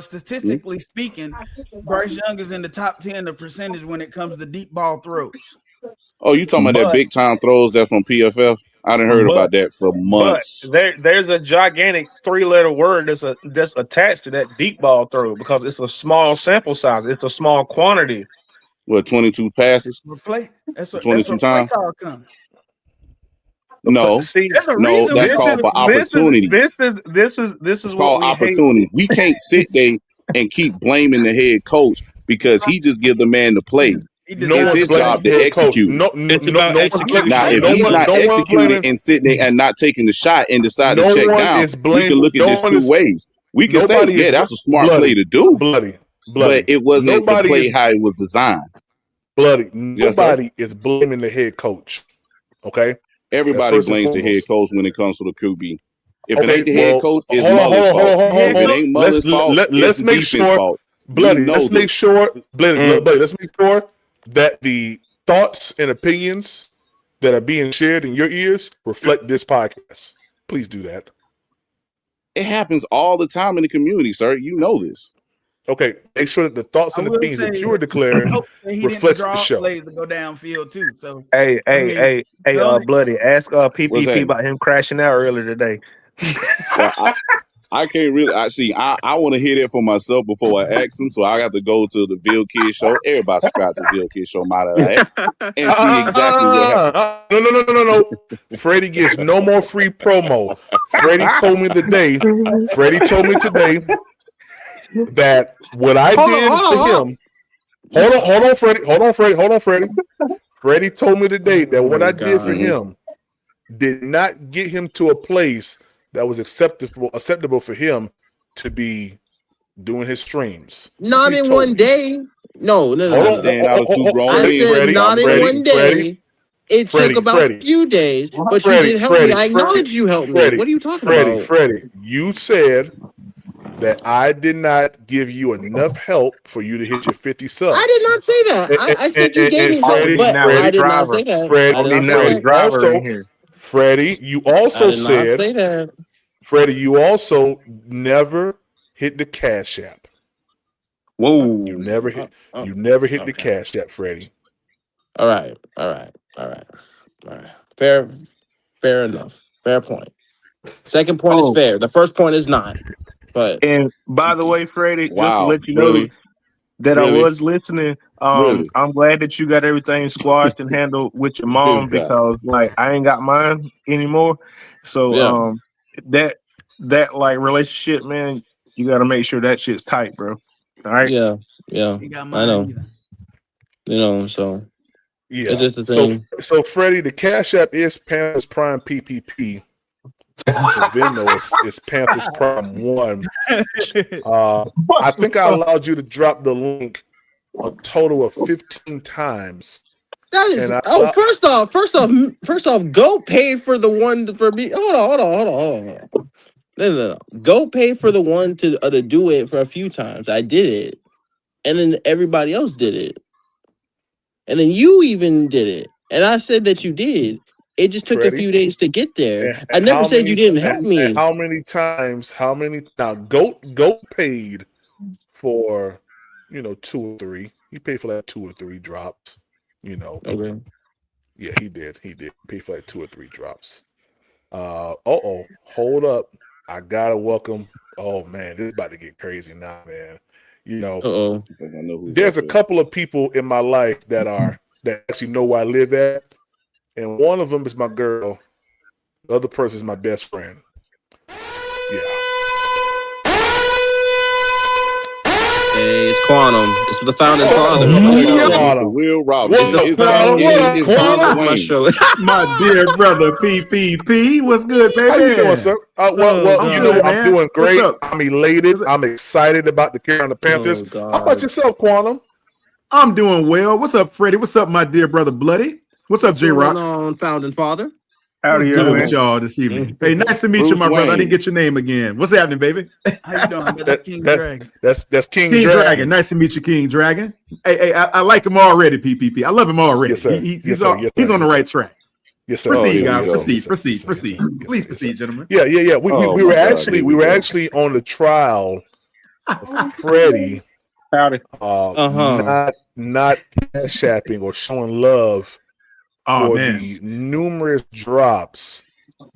statistically speaking, Bryce Young is in the top 10 of percentage when it comes to deep ball throws. Oh, you talking about that big time throws that from PFF? I didn't heard about that for months. There's a gigantic 3-letter word that's attached to that deep ball throw because it's a small sample size. It's a small quantity. What, 22 passes? Play. That's what 22 times. No, that's called for opportunities. This is called opportunity. We can't sit there and keep blaming the head coach because he just give the man the play. It's his job to execute. Now, if he's not executing and sitting there and not taking the shot and decide to check down, we can look at this two ways. We can say, yeah, that's a smart play to do, but it wasn't the play how it was designed. Nobody is blaming the head coach. Okay. Everybody blames the head coach when it comes to the QB. If it ain't the head coach, it's Mullen's fault. If it ain't Mullen's fault, let's make sure. Let's make sure that the thoughts and opinions that are being shared in your ears reflect this podcast. Please do that. It happens all the time in the community, sir. You know this. Okay, make sure that the thoughts and I will opinions that say- you were declaring He didn't reflects draw the show. plays to go downfield too. So Hey, mean, Bloody, ask What's PPP that? about him crashing out earlier today. Well, I can't really. I want to hear that for myself before I ask him. So I got to go to the Bill Kidd show. Everybody subscribe to the Bill Kidd show, matter of that, and see exactly what happened. No. Freddie gets no more free promo. Freddie told me today that what I did for him. Hold on, Freddie. Freddie told me today that what I did for him did not get him to a place that was acceptable for him to be doing his streams. Not in one day. No. I stand out of two grown I men. said not in one day. It took about a few days, but you did help me. I acknowledge you helped me. What are you talking about? Freddie, you said that I did not give you enough help for you to hit your 50 subs. I did not say that. I said you gave me help, but I did not say that. Freddie, you also said, Freddie, you also never hit the Cash App. Whoa! You never hit the Cash App, Freddie. All right. Fair enough. Fair point. Second point is fair. The first point is not. But and by the way, Freddie, just to let you know that I was listening. I'm glad that you got everything squashed and handled with your mom because like I ain't got mine anymore. So that like relationship, man, you got to make sure that shit's tight, bro. All right. Yeah. I know. So yeah. It's just the thing. So Freddie, the Cash App is Panthers Prime PPP. The Venmo is Panthers Prime 1. I think I allowed you to drop the link a total of 15 times. That is first off, go pay for the one for me. Hold on. No. Go pay for the one to do it for a few times. I did it. And then everybody else did it. And then you even did it. And I said that you did. It just took a few days to get there. I never said you didn't help me. How many times? Now, Goat paid for, 2 or 3. He paid for like 2 or 3 drops. Okay. Yeah, he did. He paid for like 2 or 3 drops. Hold up. I gotta welcome. Oh man, this is about to get crazy now, man. There's a couple of people in my life that actually know where I live at. And one of them is my girl. The other person is my best friend. Yeah. Hey, it's Quantum. It's the founder's father. Will Robert. My show. My dear brother PPP. What's good, baby? How you doing, sir? I'm doing great. I'm elated. I'm excited about the Carolina Panthers. How about yourself, Quantum? I'm doing well. What's up, Freddie? What's up, my dear brother Bloody? What's up, J-Rock? What's going on, founding father? How's it going with y'all this evening? Hey, nice to meet you, my brother. I didn't get your name again. What's happening, baby? How you doing? That's King Dragon. That's King Dragon. Nice to meet you, King Dragon. Hey, I like him already, PPP. I love him already. Yes, sir. He's on the right track. Yes, sir. Proceed, guys. Proceed. Please proceed, gentlemen. Yeah. We were actually on the trial of Freddie. Howdy. Not cash-apping or showing love for the numerous drops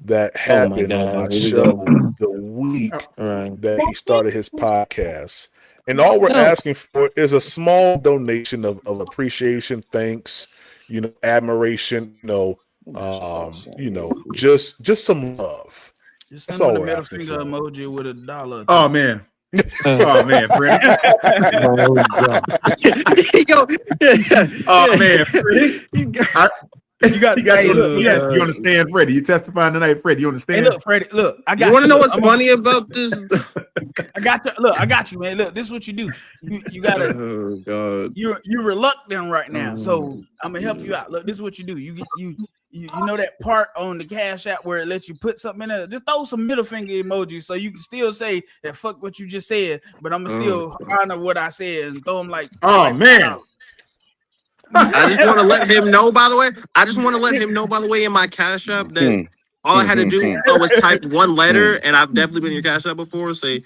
that happened on my show the week that he started his podcast. And all we're asking for is a small donation of appreciation, thanks, admiration, just some love. Just send him a middle finger emoji with $1. Oh man. Oh man, Freddie. Oh man, Freddie. You understand, Freddie? You testifying tonight, Freddie. You understand? Hey, look, Freddie. Look, I got. You want to know what's funny about this? I got you. Look, I got you, man. Look, this is what you do. You gotta. Oh God. You're reluctant right now, so I'm gonna help you out. Look, this is what you do. You know that part on the Cash App where it lets you put something in there? Just throw some middle finger emojis so you can still say that fuck what you just said, but I'm gonna still honor what I said and throw them like. Oh man. I just want to let him know, by the way, in my Cash App that all I had to do was type one letter, and I've definitely been in your Cash App before. Say,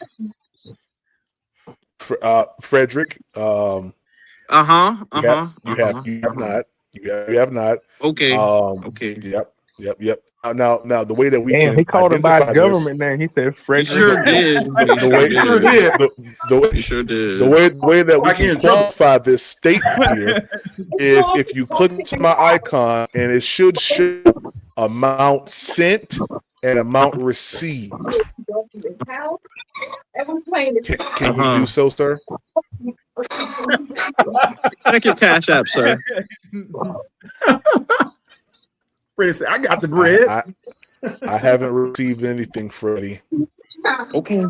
Frederick. Uh huh. You have not. Okay. Okay. Yep. Now the way that we Damn, can he called him by identify government name. He said He Frederick. sure did. The He sure did. the way that we I can can't trouble. qualify this state here is if you click to my icon and it should show amount sent and amount received. Can you do so, sir? Check your Cash App, sir. Freddie said, I got the bread. I haven't received anything, Freddie. Okay.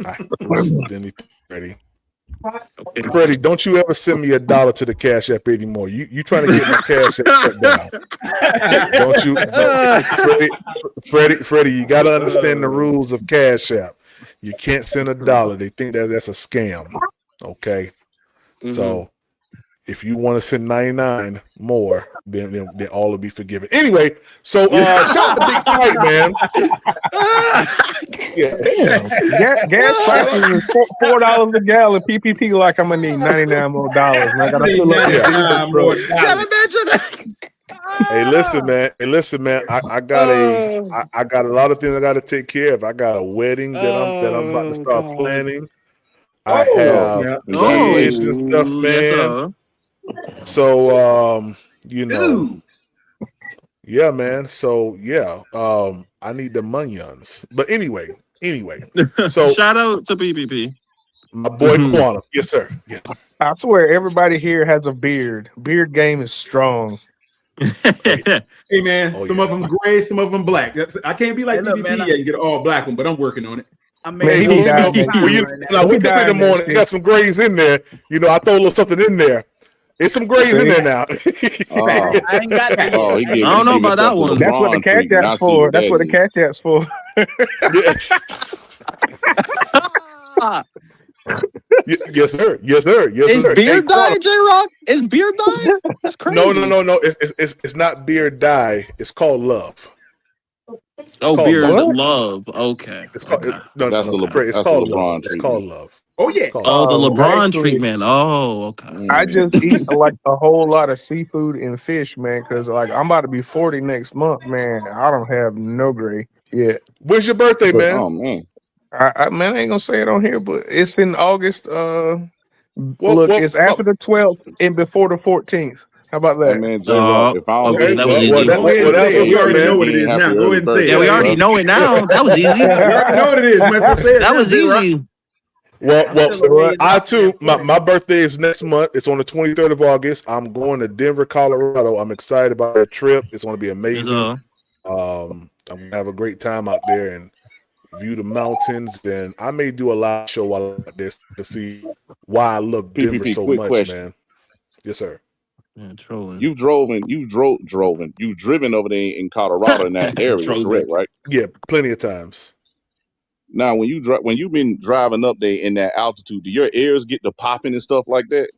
I haven't received anything, Freddie. Okay. Freddie, don't you ever send me $1 to the Cash App anymore. You trying to get my Cash App shut down. Don't you? Freddie, you got to understand the rules of Cash App. You can't send $1. They think that's a scam. Okay. Mm-hmm. So if you want to send 99 more, then all will be forgiven. Anyway, so shout out to Big Fight, man. Gas prices is $4 a gallon. PPP like I'm gonna need 99 more dollars. Man. I gotta fill up more. Hey, listen, man. I got a lot of things I got to take care of. I got a wedding that I'm about to start planning. I have kids and stuff, man. So yeah, man. So yeah, I need the munions. But anyway. So shout out to PPP. My boy Quantum. Yes, sir. Yes. I swear everybody here has a beard. Beard game is strong. Hey man, some of them gray, some of them black. I can't be like PPP yet and get an all black one, but I'm working on it. I mean, we got in the morning. Got some grays in there. I throw a little something in there. There's some grays in there now. I ain't got that. I don't know about that one. That's what the Cash App's for. That's what the Cash App's for. Yes, sir. Is beard dye, J-Rock? Is beard dye? That's crazy. No. It's not beard dye. It's called love. Beard love. Okay. That's the LeBron. It's called love. Oh yeah. The LeBron treatment. Oh, okay. I just eat like a whole lot of seafood and fish, man, because like I'm about to be 40 next month, man. I don't have no gray yet. When's your birthday, man? Oh man. I ain't gonna say it on here, but it's in August. It's after the 12th and before the 14th. How about that? Hey, man, J-Rock, if I don't that was easy. We already know what it is now. Go ahead and say it. Yeah, we already know it now. That was easy. We already know what it is, man. Say it. That was easy. Well, I too. My birthday is next month. It's on the 23rd of August. I'm going to Denver, Colorado. I'm excited about that trip. It's going to be amazing. I'm gonna have a great time out there and view the mountains. And I may do a live show while I'm out there to see why I love Denver so much, man. Yes, sir. Yeah, trolling. You've driven over there in Colorado in that area, correct? Right? Yeah, plenty of times. Now, when you've been driving up there in that altitude, do your ears get to popping and stuff like that?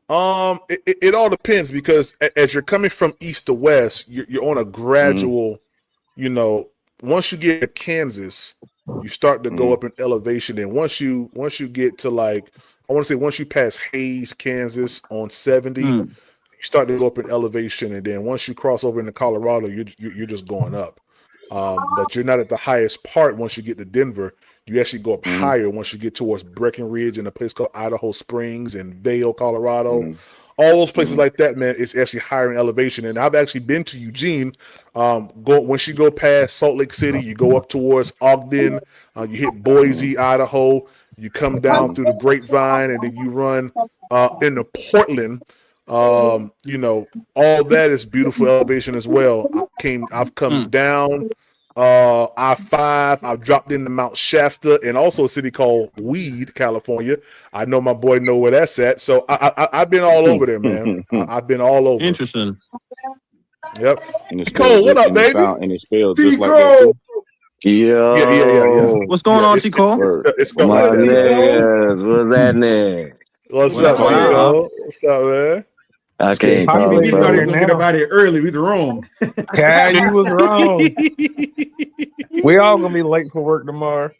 It all depends because as you're coming from east to west, you're on a gradual. Once you get to Kansas, you start to go up in elevation, and once you get to once you pass Hayes, Kansas on 70, you start to go up in elevation, and then once you cross over into Colorado, you're just going up. But you're not at the highest part once you get to Denver. You actually go up higher once you get towards Breckenridge and a place called Idaho Springs and Vail, Colorado. All those places like that, man, it's actually higher in elevation. And I've actually been to Eugene. Once you go past Salt Lake City, you go up towards Ogden, you hit Boise, Idaho, you come down through the Grapevine, and then you run into Portland. All that is beautiful elevation as well. I've come down I-5. I've dropped into Mount Shasta and also a city called Weed, California. I know my boy know where that's at. So I've been all over there, man. I've been all over. Interesting. Yep. Cole, what up, baby? And it spells just like that too. Yeah. What's going on, T. Cole? It's going like that. What's happening? What's up, T. Cole? What's up, man? I can't thought he was going to get up out of here early. We were wrong. Yeah, you was wrong. We all gonna be late for work tomorrow.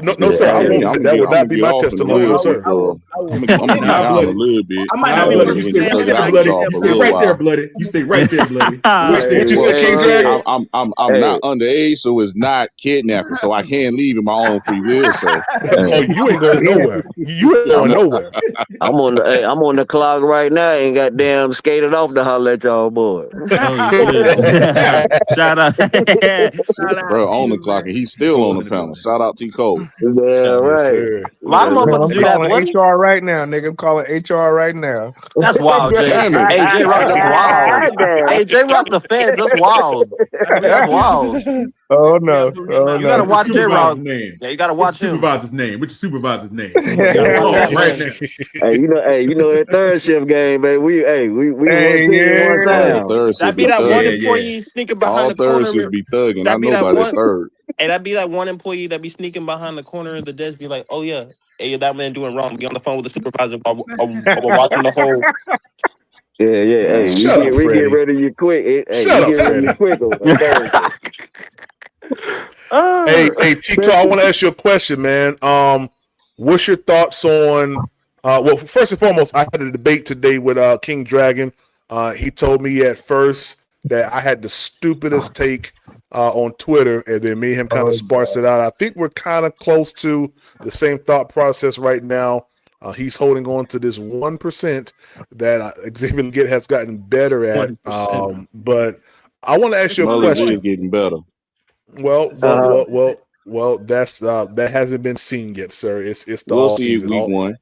No, sir. I won't. That would not be my testimony, no, sir. I'm gonna get down a little bit. I might not be Bloody. You stay right there, Bloody. You stay right there, Bloody. You stay right there, Bloody. What you said, King Dragon? I'm not underage, so it's not kidnapping, so I can't leave in my own free will. So you ain't going nowhere. You ain't going nowhere. I'm on the clock right now and goddamn skated off to holler at y'all boy. Shout out. Bro, on the clock, and he's still on the panel. Shout out T. Cole. Yeah, right. A lot of motherfuckers do that. I'm calling HR right now, nigga. I'm calling HR right now. That's wild, Jay. Hey, J Rock, that's wild. Hey, J Rock, the feds, that's wild. That's wild. Oh no. You gotta watch J Rock. Yeah, you gotta watch him. Supervisor's name. Which supervisor's name? Right now. Hey, you know that third shift game, baby. We one team, one sound. That be that one employee sneaking behind the corner. All third shifts be thugging. I know about that third. Hey, that'd be like one employee that be sneaking behind the corner of the desk, be like, "Oh yeah, hey, that man doing wrong." Be on the phone with the supervisor while watching the whole. Yeah. Hey, we get ready you quick. Hey, Tico, I want to ask you a question, man. What's your thoughts on? Well, first and foremost, I had a debate today with King Dragon. He told me at first that I had the stupidest take on Twitter, and then me and him kind of sparsed it out. I think we're kind of close to the same thought process right now. He's holding on to this 1% that Xavier Legette has gotten better at. But I want to ask you a question. Is getting better. Well, that's that hasn't been seen yet, sir. It's the we'll see it week one.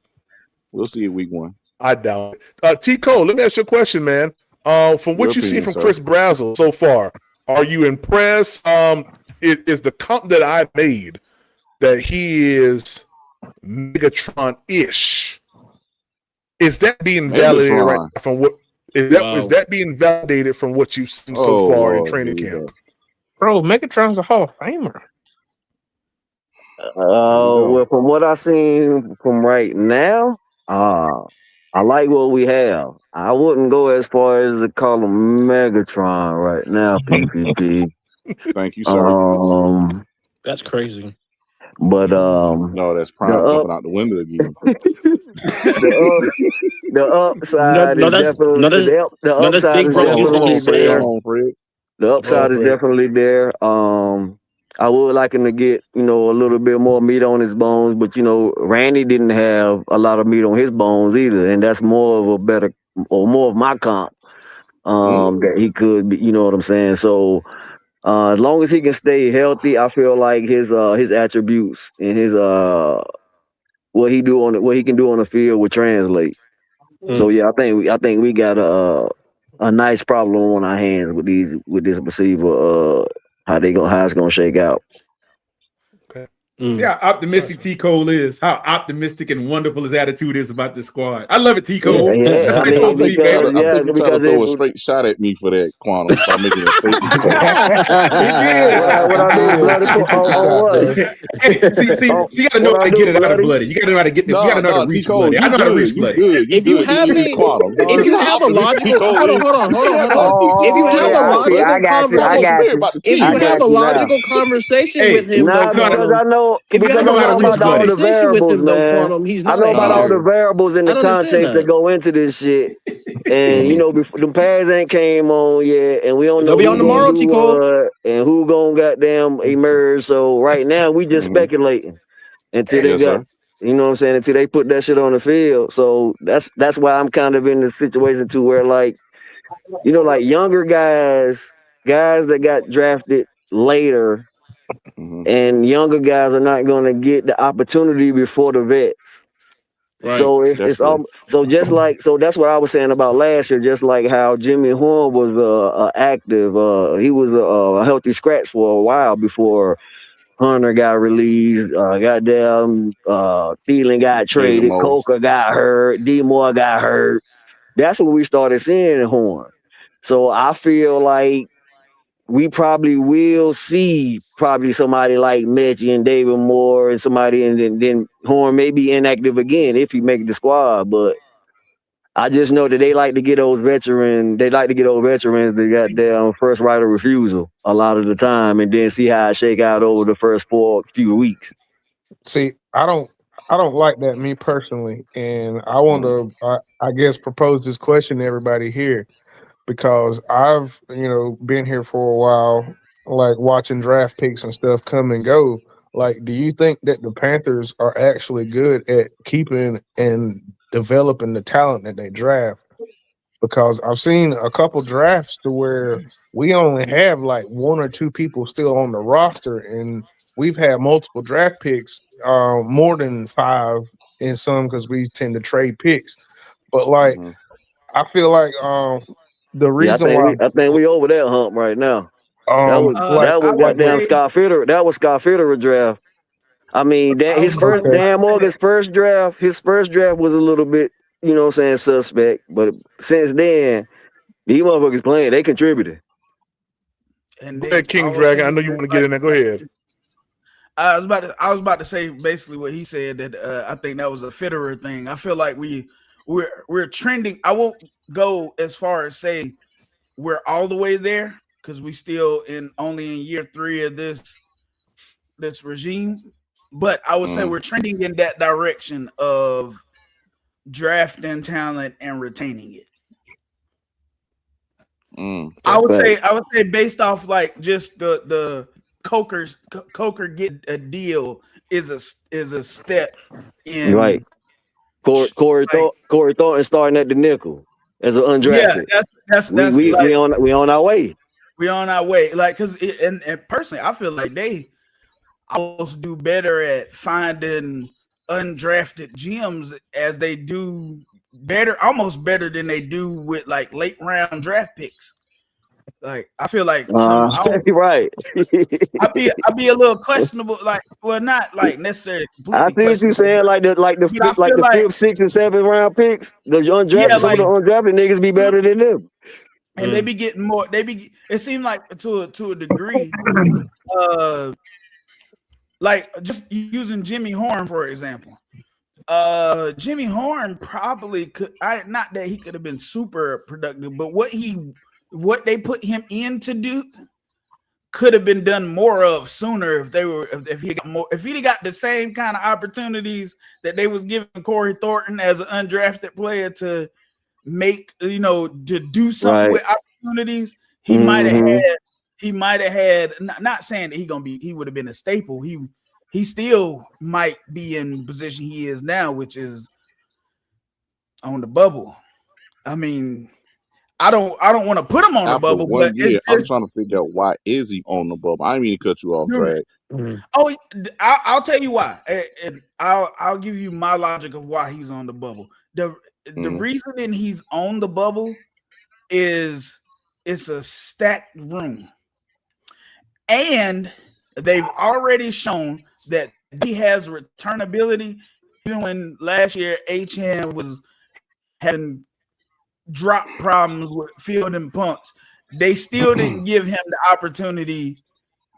We'll see it week one. I doubt it. T. Cole, let me ask you a question, man. From what you've seen from Chris Brazzell so far, are you impressed? Is the comp that I made that he is Megatron-ish? Is that being validated right from what is that being validated from what you've seen so far in training camp? Bro, Megatron's a Hall of Famer. Well, from what I've seen from right now, I like what we have. I wouldn't go as far as to call him Megatron right now, PPP. Thank you, sir. That's crazy. But no, that's Prime jumping out the window again. the upside is definitely the upside is definitely there. The upside is definitely there. I would like him to get, a little bit more meat on his bones, but Randy didn't have a lot of meat on his bones either, and that's more of my comp that he could be, you know what I'm saying? So as long as he can stay healthy, I feel like his attributes and his what he can do on the field would translate. So yeah, I think we got a nice problem on our hands with this receiver. How it's gonna shake out. Okay. See how optimistic T. Cole is. How optimistic and wonderful his attitude is about this squad. I love it, T. Cole. That's what it's supposed to be, baby. I think you're trying to throw a straight shot at me for that, Quantum. By making a statement. See, you gotta know how to get it out of Bloody. You gotta know how to get the. You gotta know how to reach Bloody. I know how to reach Bloody. If you have a logical, hold on. If you have a logical conversation with him, because I know about all the variables, man. I know about all the variables in the context that go into this shit. And before the pads ain't came on yet, and we don't know be on tomorrow, Chico, and who gonna goddamn emerge. So right now we just speculating until they got, you know what I'm saying, until they put that shit on the field. So that's why I'm kind of in the situation too, where like younger guys that got drafted later. And younger guys are not going to get the opportunity before the vets. Right. So it's all so that's what I was saying about last year. Just like how Jimmy Horn was active, he was a healthy scratch for a while before Hunter got released. Goddamn, Thielen got traded. Coker got hurt. D Moore got hurt. That's what we started seeing in Horn. So I feel like we probably will see somebody like Mechie and David Moore and somebody, and then Horn may be inactive again if he make the squad. But I just know that they like to get those veterans. They like to get those veterans that got their first right of refusal a lot of the time, and then see how it shake out over the first few weeks. See, I don't like that, me personally, and I want to I guess propose this question to everybody here because I've been here for a while, like watching draft picks and stuff come and go. Like, do you think that the Panthers are actually good at keeping and developing the talent that they draft? Because I've seen a couple drafts to where we only have like one or two people still on the roster, and we've had multiple draft picks, more than five in some because we tend to trade picks. But like, I feel like the Yeah, reason why I think we over that hump right now. like That was I would goddamn say Scott Fitterer. That was Scott Fitterer draft. I mean, I was about to Dan Morgan's say first draft. His first draft was a little bit, suspect. But since then, these motherfuckers playing, they contributed. and Go they ahead, King also Dragon. I know you want to get in there. Go ahead. I was about to say basically what he said, that I think that was a Fitterer thing. I feel like we're trending. I won't go as far as say we're all the way there because we still only in year 3 of this regime. But I would say we're trending in that direction of drafting talent and retaining it. I would say based off like just the Coker get a deal is a step in Right. Corey Thornton starting at the nickel as an undrafted. Yeah, that's we on our way. We on our way. Like, because and personally, I feel like they almost do better at finding undrafted gems as they do almost better than they do with like late round draft picks. Like, I feel like right. I'd be a little questionable. Like, well, not like necessarily. I see what you're saying. Like the 5th, 6th, and 7th round picks. The undrafted, some of the undrafted niggas be better than them. And they be getting more. It seemed like to a degree. Like just using Jimmy Horn for example. Jimmy Horn probably could. Not that he could have been super productive, but what they put him in to do could have been done more of sooner if he got the same kind of opportunities that they was giving Corey Thornton as an undrafted player to make, to do something with opportunities. He might have had not saying that he would have been a staple. He still might be in the position he is now, which is on the bubble. I mean, I don't want to put him on the bubble, but I'm trying to figure out why is he on the bubble. I didn't mean to cut you off, Drag. Oh, I'll tell you why. And I'll give you my logic of why he's on the bubble. The reason he's on the bubble is it's a stacked room, and they've already shown that he has returnability. Even when last year HN was having drop problems with fielding punts, they still didn't give him the opportunity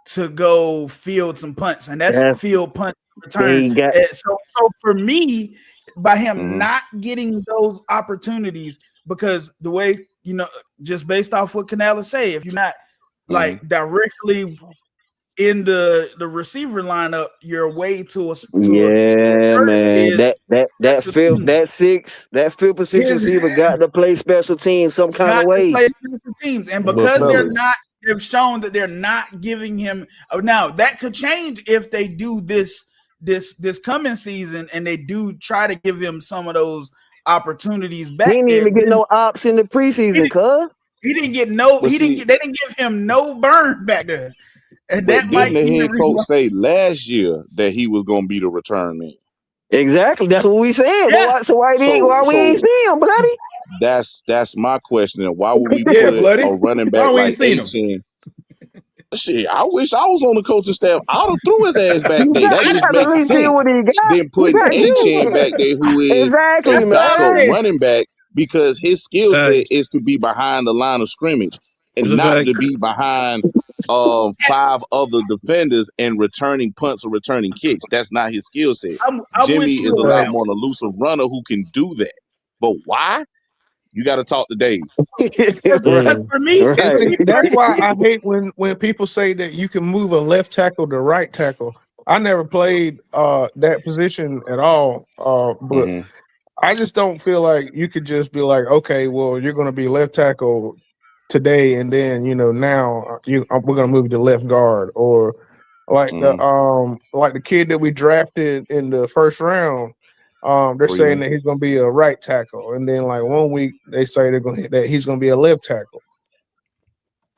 to go field some punts, and that's field punt return. So for me, by him not getting those opportunities, because the way, just based off what Canales say, if you're not like directly in the receiver lineup, you're way to a man. That fifth position receiver got to play special teams some kind of way. And because they've shown that they're not giving him. Now that could change if they do this coming season and they do try to give him some of those opportunities back. He didn't even get no ops in the preseason, cuz. He didn't get no. They didn't give him no burn back there. And that might didn't the head coach say last year that he was going to be the return man? Exactly. That's what we said. Yeah. So why we ain't see him, bloody? That's my question. Why would we put a running back like HN? Shit, I wish I was on the coaching staff. I'd have threw his ass back there. That just makes sense. Then putting HN back there, who is a backup running back, because his skill set is to be behind the line of scrimmage and not to be behind 5 other defenders and returning punts or returning kicks. That's not his skill set. Jimmy is a lot more an elusive runner who can do that. But why? You got to talk to Dave. For me, that's why I hate when people say that you can move a left tackle to right tackle. I never played that position at all. But I just don't feel like you could just be like, okay, well, you're going to be left tackle today, and then now we're going to move you to left guard, or like the kid that we drafted in the first round. They're saying that he's going to be a right tackle, and then like 1 week they say that he's going to be a left tackle.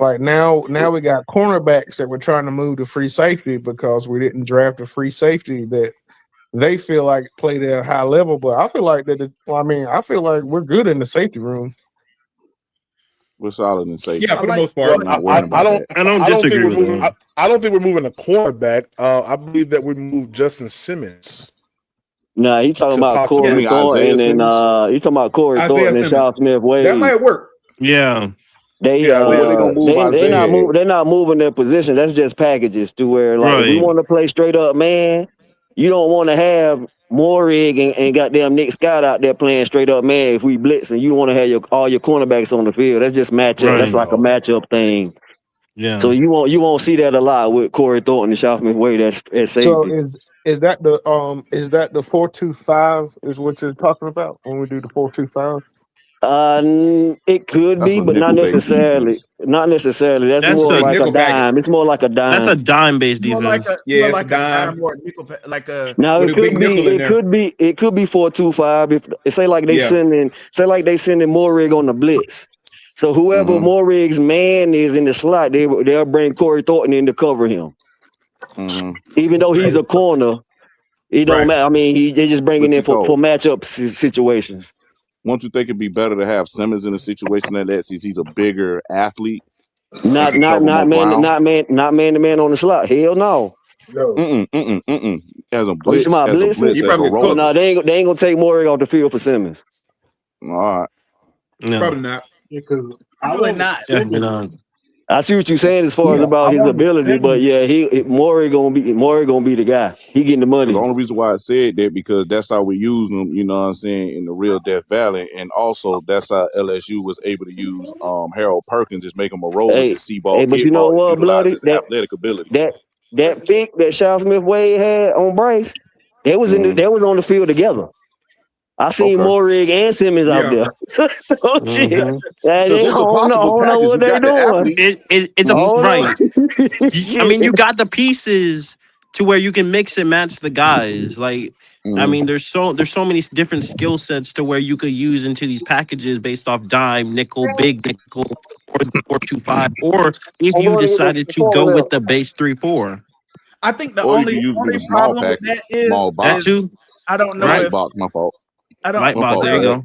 Like now we got cornerbacks that we're trying to move to free safety because we didn't draft a free safety that they feel like played at a high level. But I feel like I feel like we're good in the safety room. We're solid in safety. Yeah, for the most part. I don't think we're moving a cornerback. I believe that we moved Justin Simmons. Nah, he talking about Corey Thornton and he talking about Corey Thornton and Charles Smith Wade. That might work. Yeah. They're not moving their position. That's just packages to where if we want to play straight up man, you don't want to have Morrig and goddamn Nick Scott out there playing straight up man if we blitz, and you want to have all your cornerbacks on the field. That's just matchup. Right. That's like a matchup thing. Yeah. So you won't see that a lot with Corey Thornton and Charles Smith Wade at safety. So is that the 4-2-5 is what you're talking about when we do the 4-2-5? It could be, but not necessarily. Not necessarily. That's more like a dime. It's more like a dime. That's a dime-based defense. It's a dime. Now it could be 4-2-5. If say like they sending Morrig on the blitz. So whoever Morrig's man is in the slot, they'll bring Corey Thornton in to cover him. Even though he's a corner, it don't matter. I mean, they just bring it in for matchup situations. Won't you think it'd be better to have Simmons in a situation like that since he's a bigger athlete? Not man to man on the slot. Hell no. As a blitz, no, they ain't gonna take Morrig off the field for Simmons. All right. No. Probably not. Because definitely not. I see what you're saying as far as about his ability, but Morrig gonna be the guy. He getting the money. The only reason why I said that because that's how we use them, you know what I'm saying, in the real Death Valley, and also that's how LSU was able to use Harold Perkins, just make him a roller to see ball. But you know what, Bloody? His athletic ability. That pick that Charles Smith Wade had on Bryce, they was on the field together. I seen Morrig and Simmons out there. So shit, it's a possible package. What they doing. It's right. I mean, you got the pieces to where you can mix and match the guys. Like, I mean, there's so many different skill sets to where you could use into these packages based off dime, nickel, big nickel, or 4-2-5, or if you decided to go with the base 3-4. I think the only problem with that is small box. I don't know if box. My fault. I don't. Light box, there you go.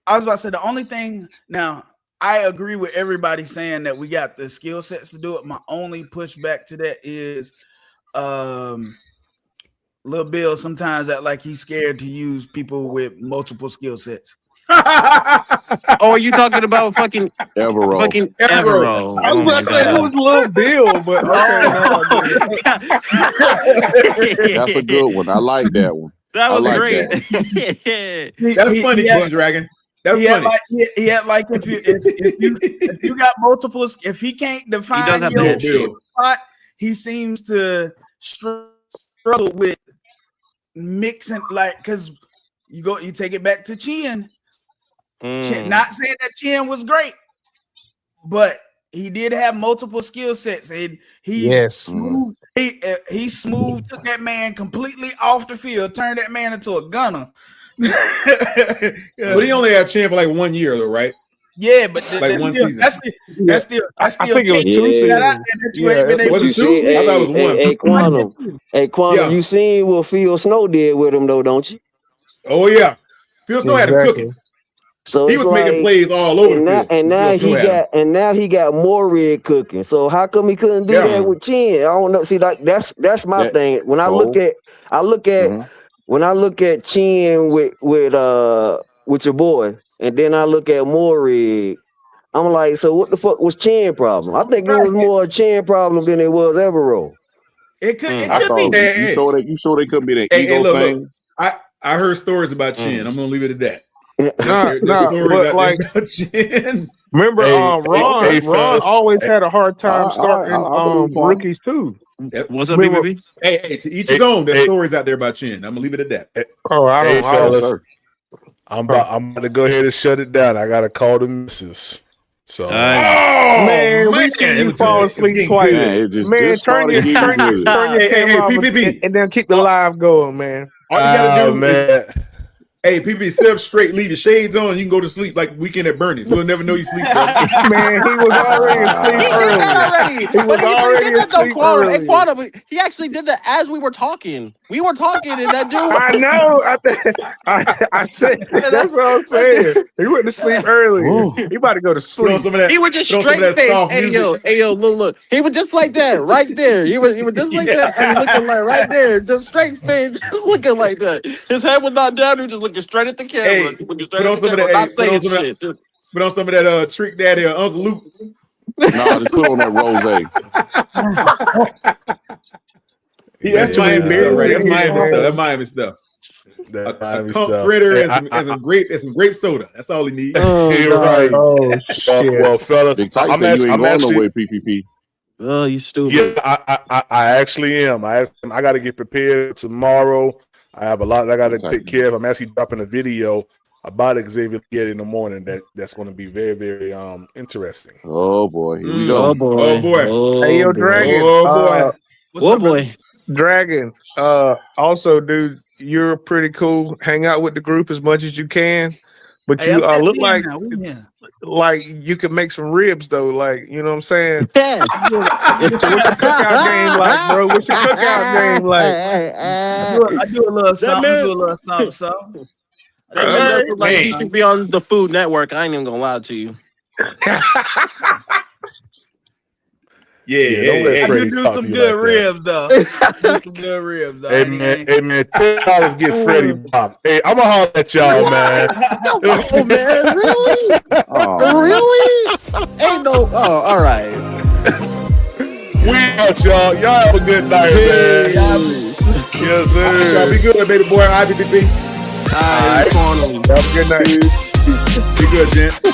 I was about to say the only thing. Now I agree with everybody saying that we got the skill sets to do it. My only pushback to that is, Lil Bill sometimes act like he's scared to use people with multiple skill sets. Oh, are you talking about fucking Evero? Fucking Evero. I was about to say it was Lil Bill, but okay, that's a good one. I like that one. That was great. That's funny, Dragon. That's funny. He had like if you got multiple, if he can't define your spot, he seems to struggle with mixing, like, because you take it back to Chin. Not saying that Chin was great, but he did have multiple skill sets, and he smooth, took that man completely off the field, turned that man into a gunner. But he only had Chin for like 1 year, though, right? Yeah, but like one season. That's still. I think it was 2 seasons. Was it 2? I thought it was 1. Hey, Quantum, you seen what Phil Snow did with him, though, don't you? Oh yeah, Phil Snow had him cooking. So he was making plays all over the field. And now he got more rig cooking. So how come he couldn't do that with Chin? I don't know. See, like that's my thing. When I look at Chin with your boy, and then I look at Morrig, I'm like, so what the fuck was Chin problem? I think it was more a Chin problem than it was Evero. It could be. You sure they couldn't be that ego thing? I heard stories about Chin. I'm gonna leave it at that. Remember, Ron always had a hard time starting rookies too. What's up, Remember- BBB? Hey, to each his own. There's stories out there about Chin. I'm gonna leave it at that. Oh, I don't. fellas, I'm about to go ahead and shut it down. I gotta call the missus. So man, we see you fall asleep twice. Man, turn your camera off and then keep the live going, man. All you gotta do man. is, hey, PB, sit up straight, leave the shades on, you can go to sleep like Weekend at Bernie's. We'll never know you sleep. Man, he was already asleep early. He was already asleep early. Quantum, he actually did that as we were talking. We were talking, and that dude. I know. I said that's what I'm saying. He went to sleep early. He about to go to sleep. He was just straight face. Hey yo, look. He was just like that, right there. He was just like that, and looking like right there, just straight face, looking like that. His head was not down. He was just looking straight at the camera. Put on some of that. Put on some of that Trick Daddy or Uncle Luke. Nah, just put on that rose. That's Miami stuff, right? That's Miami stuff. That's Miami stuff. A comp fritter and some grape soda. That's all he needs. Right. Oh shit. Well, fellas, Big Ty said you ain't going no way, PPP. Oh, you stupid. Yeah, I actually am. I got to get prepared tomorrow. I have a lot I got to take care of. I'm actually dropping a video about Xavier Legette in the morning. That's going to be very, very interesting. Oh boy, here we go. Oh boy. Hey yo, Dragon. Oh boy. Dragon. Also, dude, you're pretty cool. Hang out with the group as much as you can, but you look like you could make some ribs though. Like, you know what I'm saying? Yeah. What's your cookout game like, bro? What's your cookout game like? I do a little something. Like he should be on the Food Network. I ain't even gonna lie to you. I do some good ribs though. Hey man, $10 get Freddie Bob. Hey, I'm gonna holler at y'all, man. Oh man, really? Really? Ain't no. Oh, all right. We out, y'all. Y'all have a good night, man. Yes, sir. Y'all be good, baby boy. IBBB. All right. Have a good night. Be good, gents.